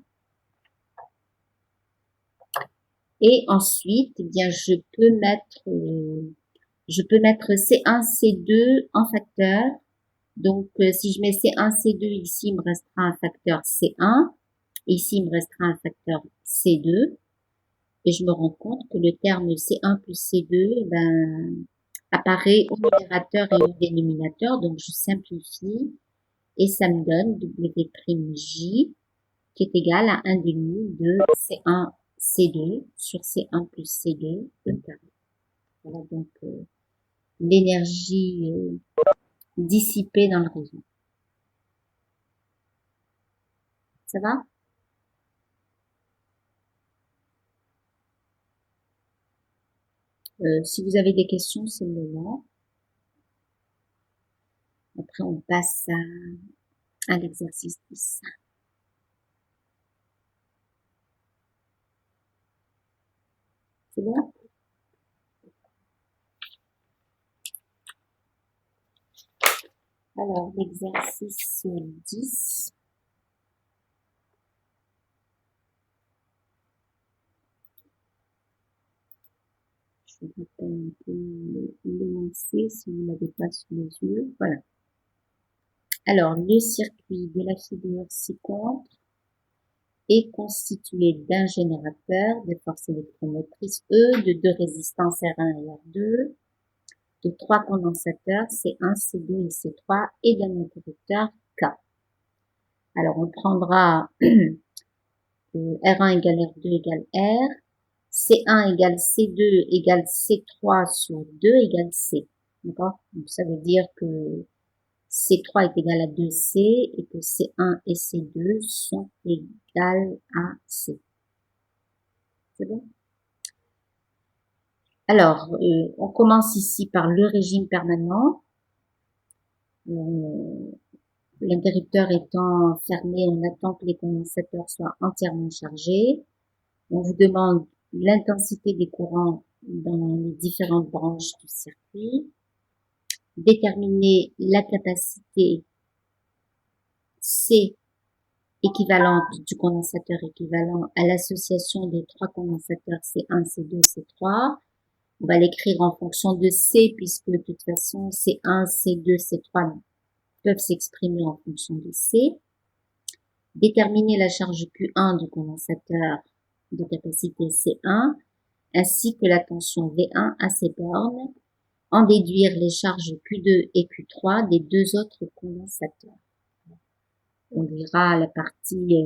A: Et ensuite, eh bien, je peux mettre C1, C2 en facteur. Donc, si je mets C1, C2 ici, il me restera un facteur C1. Ici, il me restera un facteur C2. Et je me rends compte que le terme C1 plus C2, ben, apparaît au numérateur et au dénominateur. Donc, je simplifie et ça me donne W'(J) qui est égal à 1 demi de C1 C2 sur C1 plus C2 de carré. Voilà donc l'énergie dissipée dans le réseau. Ça va? Si vous avez des questions, c'est le moment. Après, on passe à l'exercice 10. C'est bon? Alors, l'exercice 10. Je vais un peu l'énoncer si vous ne l'avez pas sous les yeux. Voilà. Alors, le circuit de la figure ci-contre est constitué d'un générateur de force électromotrice E, de 2 résistances R1 et R2, de 3 condensateurs C1, C2 et C3 et d'un interrupteur K. Alors, on prendra R1 égale R2 égale R, C1 égale C2 égale C3 sur 2 égale C. D'accord? Donc, ça veut dire que C3 est égal à 2C et que C1 et C2 sont égales à C. C'est bon? Alors, on commence ici par le régime permanent. L'interrupteur étant fermé, on attend que les condensateurs soient entièrement chargés. On vous demande l'intensité des courants dans les différentes branches du circuit. Déterminer la capacité C équivalente du condensateur équivalent à l'association des 3 condensateurs C1, C2, C3. On va l'écrire en fonction de C puisque de toute façon C1, C2, C3 peuvent s'exprimer en fonction de C. Déterminer la charge Q1 du condensateur de capacité C1 ainsi que la tension V1 à ses bornes. En déduire les charges Q2 et Q3 des 2 autres condensateurs. On verra la partie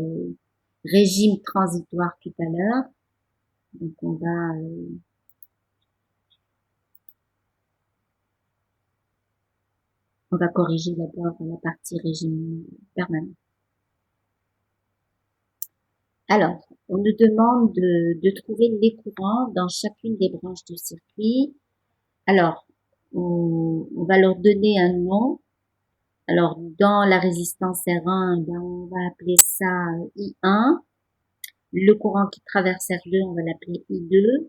A: régime transitoire tout à l'heure. Donc on va corriger d'abord la partie régime permanent. Alors, on nous demande de trouver les courants dans chacune des branches du circuit. Alors, on va leur donner un nom. Alors, dans la résistance R1, ben, on va appeler ça I1. Le courant qui traverse R2, on va l'appeler I2.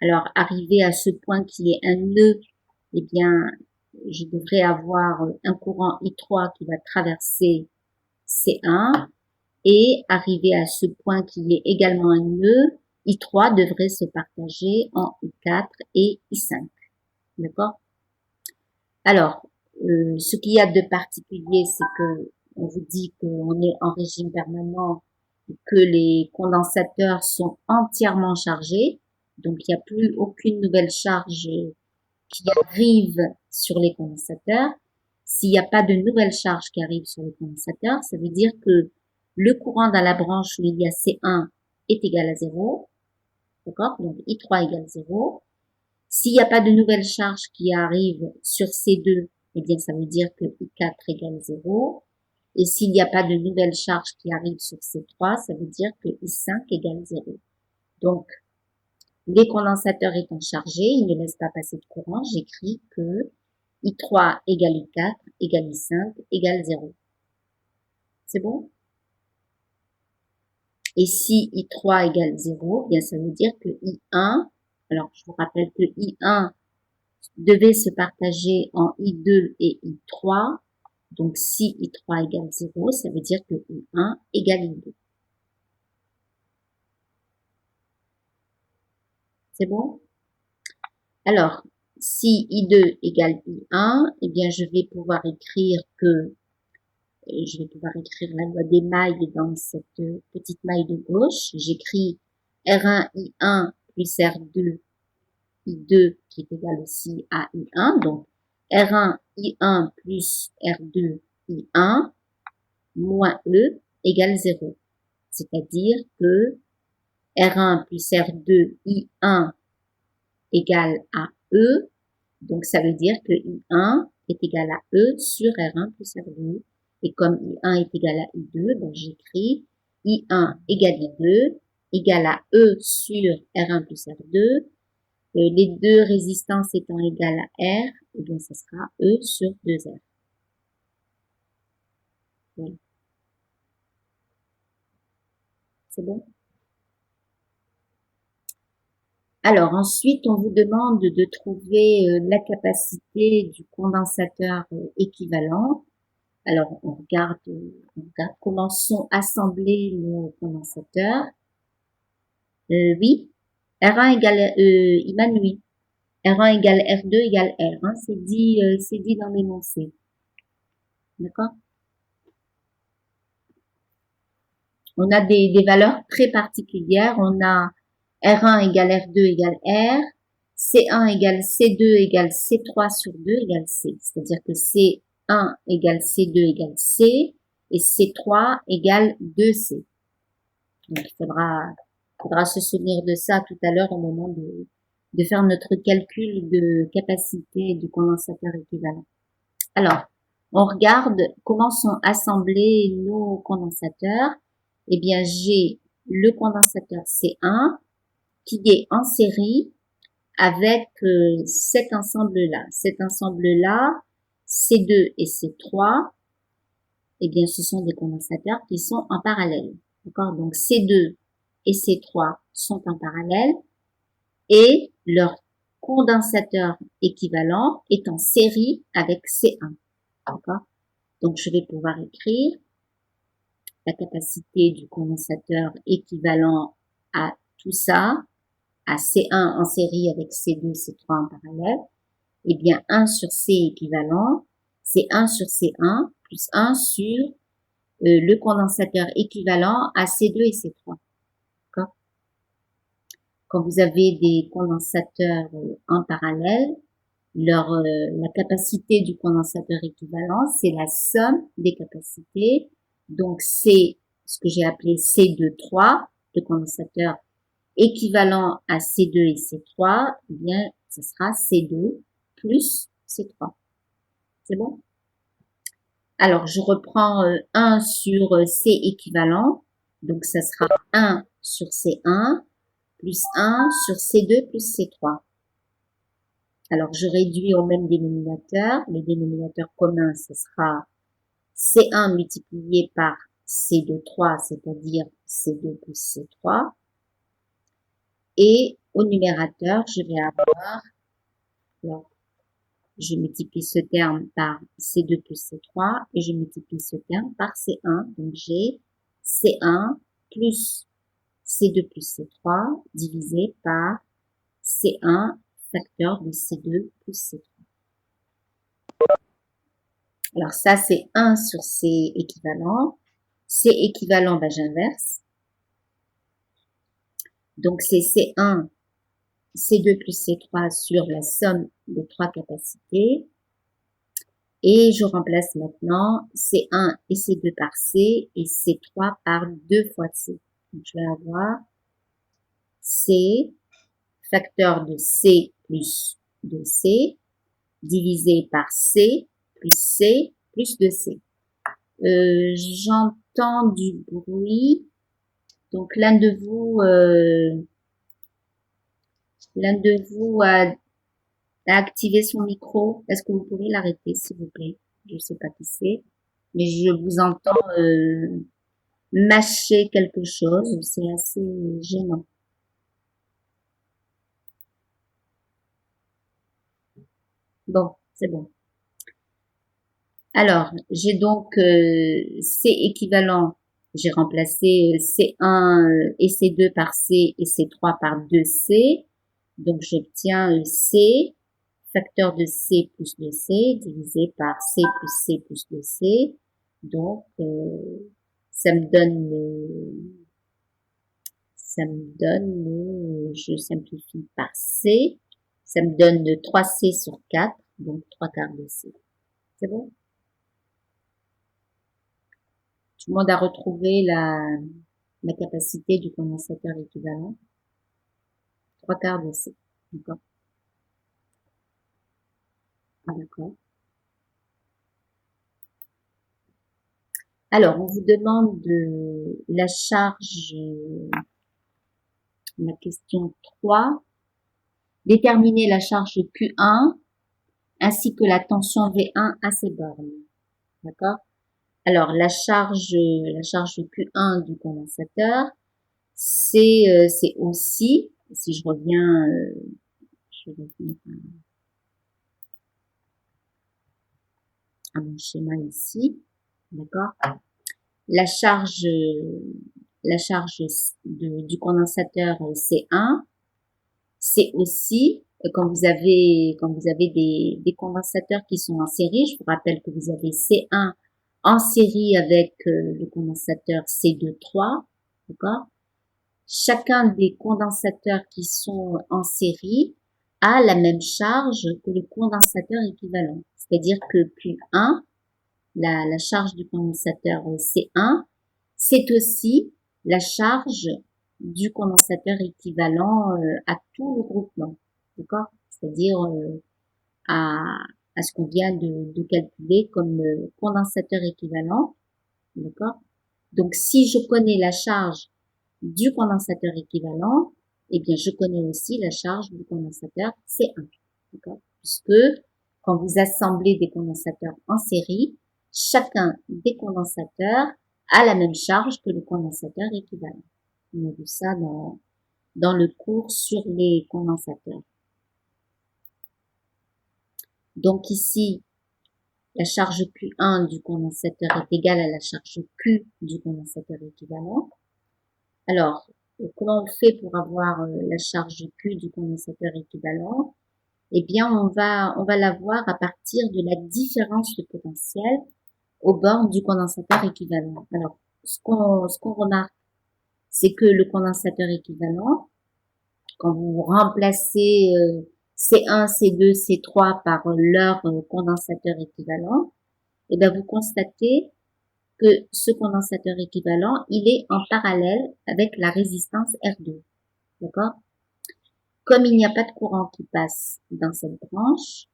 A: Alors, arrivé à ce point qui est un nœud, eh bien, je devrais avoir un courant I3 qui va traverser C1. Et arrivé à ce point qui est également un nœud, I3 devrait se partager en I4 et I5. D'accord? Alors, ce qu'il y a de particulier, c'est que on vous dit qu'on est en régime permanent, que les condensateurs sont entièrement chargés, donc il n'y a plus aucune nouvelle charge qui arrive sur les condensateurs. S'il n'y a pas de nouvelle charge qui arrive sur les condensateurs, ça veut dire que le courant dans la branche où il y a C1 est égal à 0, d'accord? Donc I3 égale 0. S'il n'y a pas de nouvelle charge qui arrive sur C2, eh bien, ça veut dire que I4 égale 0. Et s'il n'y a pas de nouvelle charge qui arrive sur C3, ça veut dire que I5 égale 0. Donc, les condensateurs étant chargés, ils ne laissent pas passer de courant. J'écris que I3 égale I4 égale I5 égale 0. C'est bon? Et si I3 égale 0, bien ça veut dire que I1, alors je vous rappelle que I1 devait se partager en I2 et I3. Donc si I3 égale 0, ça veut dire que I1 égale I2. C'est bon? Alors, si I2 égale I1, eh bien je vais pouvoir écrire que la loi des mailles dans cette petite maille de gauche. J'écris R1 I1 plus R2 I2 qui est égal aussi à I1. Donc, R1 I1 plus R2 I1 moins E égale 0. C'est-à-dire que R1 plus R2 I1 égale à E. Donc, ça veut dire que I1 est égal à E sur R1 plus R2. Et comme I1 est égal à I2, donc j'écris I1 égale I2 égale à E sur R1 plus R2. Les deux résistances étant égales à R, eh bien, ce sera E sur 2R. Voilà. C'est bon? Alors, ensuite, on vous demande de trouver la capacité du condensateur équivalent. Alors, on regarde comment sont assemblés nos condensateurs. Oui, R1 égale, Iman, oui. R1 égale R2 égale R. Hein, c'est dit dans l'énoncé. D'accord? On a des valeurs très particulières. On a R1 égale R2 égale R. C1 égale C2 égale C3 sur 2 égale C. C'est-à-dire que C1 égale C2 égale C et C3 égale 2C. Donc, il faudra se souvenir de ça tout à l'heure au moment de faire notre calcul de capacité du condensateur équivalent. Alors, on regarde comment sont assemblés nos condensateurs. Eh bien, j'ai le condensateur C1 qui est en série avec cet ensemble-là. Cet ensemble-là, C2 et C3, eh bien, ce sont des condensateurs qui sont en parallèle. D'accord? Donc, C2 et C3 sont en parallèle et leur condensateur équivalent est en série avec C1. D'accord? Donc, je vais pouvoir écrire la capacité du condensateur équivalent à tout ça, à C1 en série avec C2, C3 en parallèle, eh bien 1 sur C équivalent, c'est 1 sur C1 plus 1 sur le condensateur équivalent à C2 et C3. D'accord? Quand vous avez des condensateurs en parallèle, la capacité du condensateur équivalent, c'est la somme des capacités. Donc, c'est ce que j'ai appelé C2,3, le condensateur équivalent à C2 et C3, eh bien, ce sera C2 plus C3. C'est bon? Alors, je reprends 1 sur C équivalent. Donc, ça sera 1 sur C1 plus 1 sur C2 plus C3. Alors, je réduis au même dénominateur. Le dénominateur commun, ce sera C1 multiplié par C2,3, c'est-à-dire C2 plus C3. Et au numérateur, je vais avoir, alors, je multiplie ce terme par C2 plus C3 et je multiplie ce terme par C1. Donc, j'ai C1 plus C2 plus C3 divisé par C1 facteur de C2 plus C3. Alors ça, c'est 1 sur C équivalent. C équivalent, ben, j'inverse. Donc c'est C1, C2 plus C3 sur la somme des trois capacités. Et je remplace maintenant C1 et C2 par C et C3 par 2 fois C. Donc je vais avoir C facteur de C plus 2C divisé par C plus C plus 2C. J'entends du bruit. Donc l'un de vous a activé son micro. Est-ce que vous pouvez l'arrêter, s'il vous plaît? Je sais pas qui c'est, mais je vous entends mâcher quelque chose. C'est assez gênant. Bon, c'est bon. Alors, j'ai donc C équivalent. J'ai remplacé C1 et C2 par C et C3 par 2C. Donc, j'obtiens C, facteur de C plus 2C, divisé par C plus C plus 2C. Donc, ça me donne, je simplifie par C, ça me donne 3C sur 4, donc 3 quarts de C. C'est bon? Tout le monde a retrouvé la capacité du condensateur équivalent. 3 quarts de C. D'accord? D'accord. Alors, on vous demande de la charge, la question 3. Déterminer la charge Q1 ainsi que la tension V1 à ces bornes. D'accord? Alors, la charge Q1 du condensateur, c'est aussi, si je reviens, à mon schéma ici, d'accord? La charge du condensateur C1, c'est aussi quand vous avez des condensateurs qui sont en série. Je vous rappelle que vous avez C1 en série avec le condensateur C2-3, d'accord? Chacun des condensateurs qui sont en série a la même charge que le condensateur équivalent. C'est-à-dire que Q1, la charge du condensateur C1, c'est aussi la charge du condensateur équivalent à tout le groupement, d'accord? C'est-à-dire à ce qu'on vient de calculer comme condensateur équivalent, d'accord? Donc, si je connais la charge du condensateur équivalent, eh bien, je connais aussi la charge du condensateur C1, d'accord? Puisque quand vous assemblez des condensateurs en série, chacun des condensateurs a la même charge que le condensateur équivalent. On a vu ça dans le cours sur les condensateurs. Donc ici, la charge Q1 du condensateur est égale à la charge Q du condensateur équivalent. Alors, comment on fait pour avoir la charge Q du condensateur équivalent? Eh bien, on va l'avoir à partir de la différence de potentiel aux bornes du condensateur équivalent. Alors, ce qu'on remarque, c'est que le condensateur équivalent, quand vous remplacez C1, C2, C3 par leur condensateur équivalent, eh bien, vous constatez que ce condensateur équivalent, il est en parallèle avec la résistance R2. D'accord? Comme il n'y a pas de courant qui passe dans cette branche,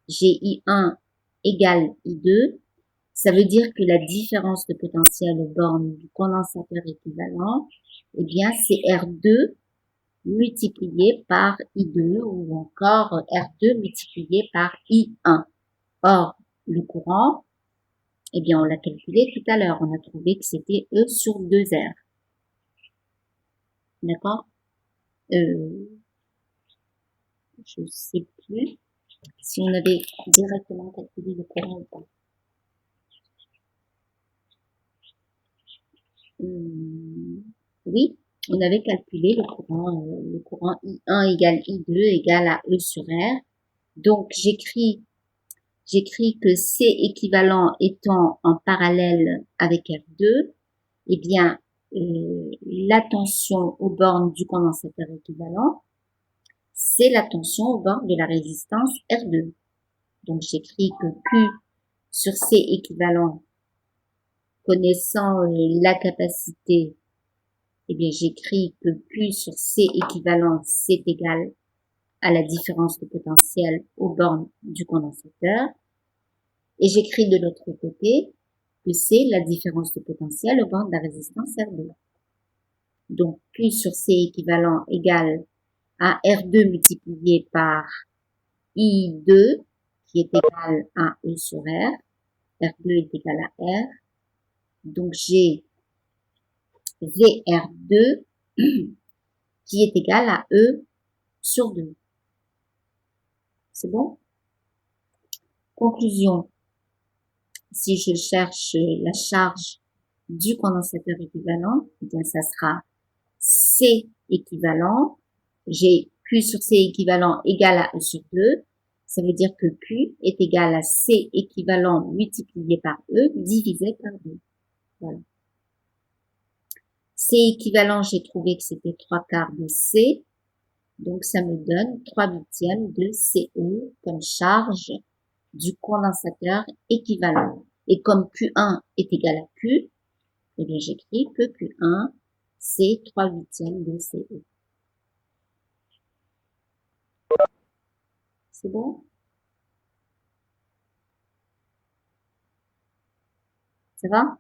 A: GI1 égale I2, ça veut dire que la différence de potentiel aux bornes du condensateur équivalent, eh bien, c'est R2 multiplié par I2 ou encore R2 multiplié par I1. Or, le courant, eh bien, on l'a calculé tout à l'heure. On a trouvé que c'était E sur 2R. D'accord? Je sais plus si on avait directement calculé le courant ou pas. Oui, on avait calculé le courant I1 égale I2 égale à E sur R. Donc, j'écris que C équivalent étant en parallèle avec R2, eh bien, la tension aux bornes du condensateur équivalent, c'est la tension aux bornes de la résistance R2. Donc, j'écris que Q sur C équivalent, connaissant la capacité, eh bien, j'écris que Q sur C équivalent, c'est égal à la différence de potentiel aux bornes du condensateur. Et j'écris de l'autre côté que c'est la différence de potentiel au bord de la résistance R2. Donc, Q sur C équivalent égale à R2 multiplié par I2 qui est égal à E sur R. R2 est égal à R. Donc, j'ai VR2 qui est égal à E sur 2. C'est bon? Conclusion. Si je cherche la charge du condensateur équivalent, eh bien, ça sera C équivalent. J'ai Q sur C équivalent égal à E sur 2. Ça veut dire que Q est égal à C équivalent multiplié par E divisé par 2. Voilà. C équivalent, j'ai trouvé que c'était 3/4 de C. Donc, ça me donne 3/8 de CE comme charge du condensateur équivalent. Et comme Q1 est égal à Q, eh bien, j'écris que Q1, c'est 3/8 de CE. C'est bon? Ça va?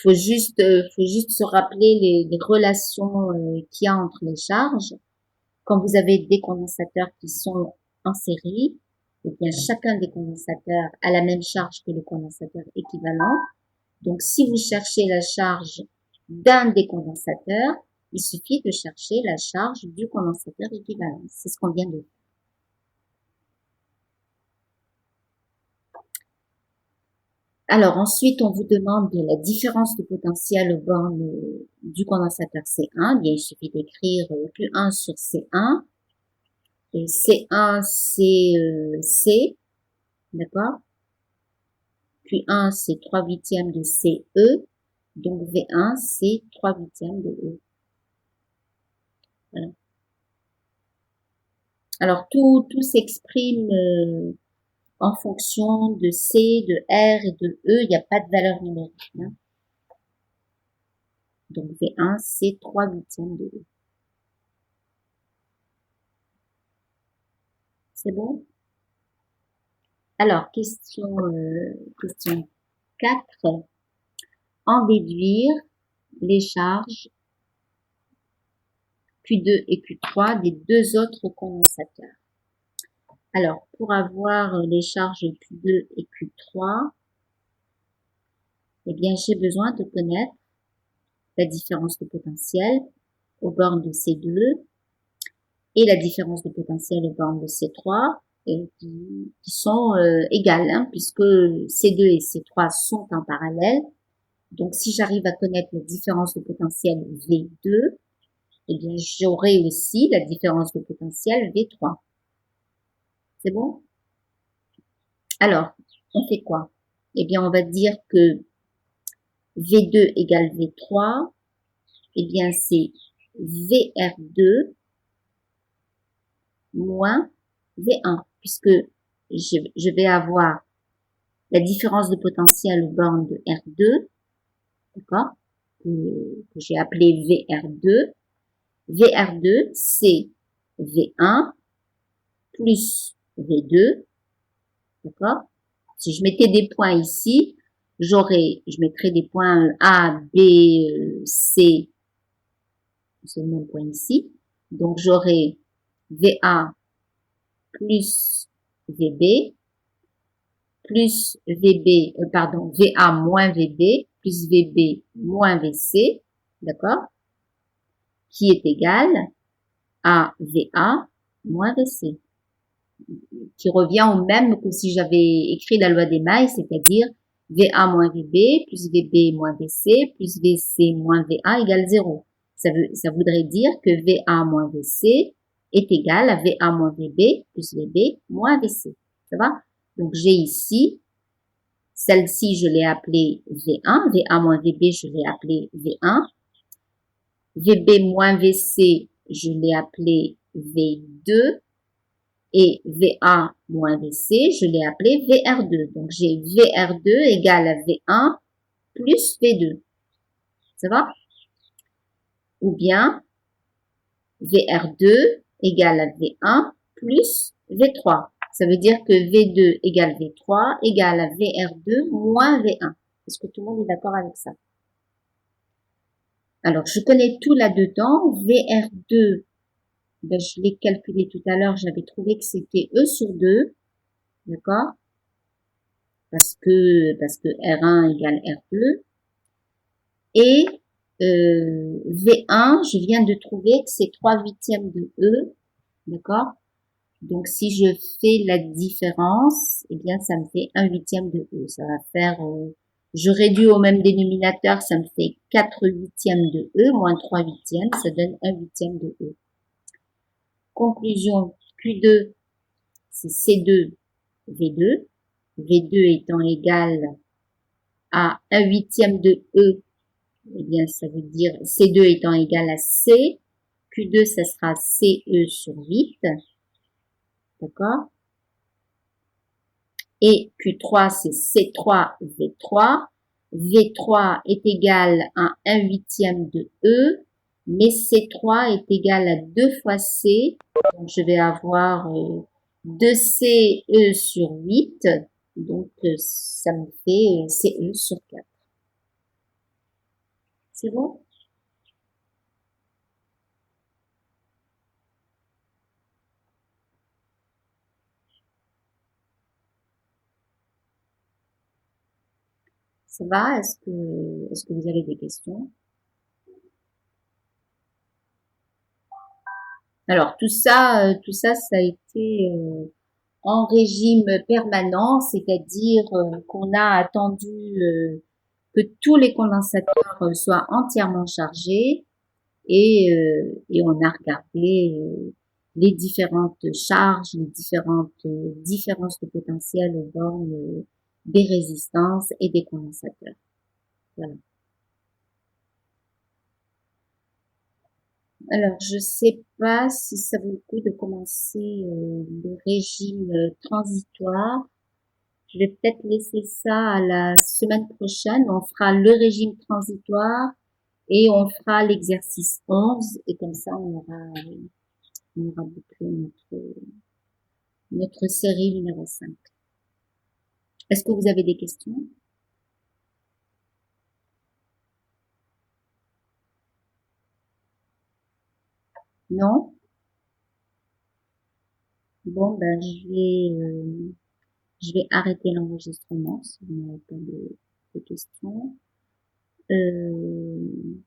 A: Faut juste se rappeler les relations qu'il y a entre les charges. Quand vous avez des condensateurs qui sont en série, eh bien, chacun des condensateurs a la même charge que le condensateur équivalent. Donc, si vous cherchez la charge d'un des condensateurs, il suffit de chercher la charge du condensateur équivalent. C'est ce qu'on vient de faire. Alors, ensuite, on vous demande la différence de potentiel aux bornes du condensateur C1. Bien, il suffit d'écrire Q1 sur C1. Et C1, c'est C, d'accord? Q1, c'est 3/8 de CE. Donc, V1, c'est 3/8 de E. Voilà. Alors, tout s'exprime en fonction de C, de R et de E. Il n'y a pas de valeur numérique. Hein. Donc, V1, c'est 3/8 de E. C'est bon? Alors, question 4. En déduire les charges Q2 et Q3 des deux autres condensateurs. Alors, pour avoir les charges Q2 et Q3, eh bien, j'ai besoin de connaître la différence de potentiel aux bornes de C2 et la différence de potentiel aux bornes de C3 qui sont égales, hein, puisque C2 et C3 sont en parallèle. Donc, si j'arrive à connaître la différence de potentiel V2, eh bien, j'aurai aussi la différence de potentiel V3. C'est bon? Alors, on fait quoi? Eh bien, on va dire que V2 égale V3, eh bien, c'est VR2 moins V1, puisque je vais avoir la différence de potentiel aux bornes de R2, d'accord, que j'ai appelé VR2. VR2, c'est V1 plus V2, d'accord. Si je mettais des points ici, je mettrais des points A, B, C, c'est le même point ici. Donc, j'aurai VA plus VB, plus VB, VA moins VB, plus VB moins VC, d'accord, qui est égal à VA moins VC, qui revient au même que si j'avais écrit la loi des mailles, c'est-à-dire VA moins VB plus VB moins VC plus VC moins VA égale 0. Ça voudrait dire que VA moins VC est égal à VA moins VB plus VB moins VC. Ça va? Donc, j'ai ici, celle-ci, je l'ai appelée V1, VA moins VB, je l'ai appelée V1. VB moins VC, je l'ai appelé V2. Et VA moins VC, je l'ai appelé VR2. Donc, j'ai VR2 égale à V1 plus V2. Ça va? Ou bien, VR2 égale à V1 plus V3. Ça veut dire que V2 égale V3 égale à VR2 moins V1. Est-ce que tout le monde est d'accord avec ça? Alors, je connais tout là-dedans. VR2, ben, je l'ai calculé tout à l'heure, j'avais trouvé que c'était E sur 2, d'accord? Parce que R1 égale R2. Et V1, je viens de trouver que c'est 3/8 de E, d'accord? Donc, si je fais la différence, eh bien, ça me fait 1/8 de E. Ça va faire, je réduis au même dénominateur, ça me fait 4/8 de E moins 3/8, ça donne 1/8 de E. Conclusion, Q2, c'est C2, V2. V2 étant égal à 1/8 de E, eh bien, ça veut dire C2 étant égal à C. Q2, ça sera CE sur 8. D'accord? Et Q3, c'est C3V3. V3 est égal à 1/8 de E, mais C3 est égal à 2 fois C. Donc, je vais avoir 2CE sur 8. Donc, ça me fait CE sur 4. C'est bon? Ça va? Est-ce que vous avez des questions? Alors, ça a été en régime permanent, c'est-à-dire qu'on a attendu que tous les condensateurs soient entièrement chargés et on a regardé les différentes charges, les différentes différences de potentiel aux bornes des résistances et des condensateurs. Voilà. Alors, je sais pas si ça vaut le coup de commencer le régime transitoire. Je vais peut-être laisser ça à la semaine prochaine. On fera le régime transitoire et on fera l'exercice 11 et comme ça on aura bouclé notre série numéro 5. Est-ce que vous avez des questions? Non? Bon, ben je vais arrêter l'enregistrement si vous n'avez pas de questions. Euh,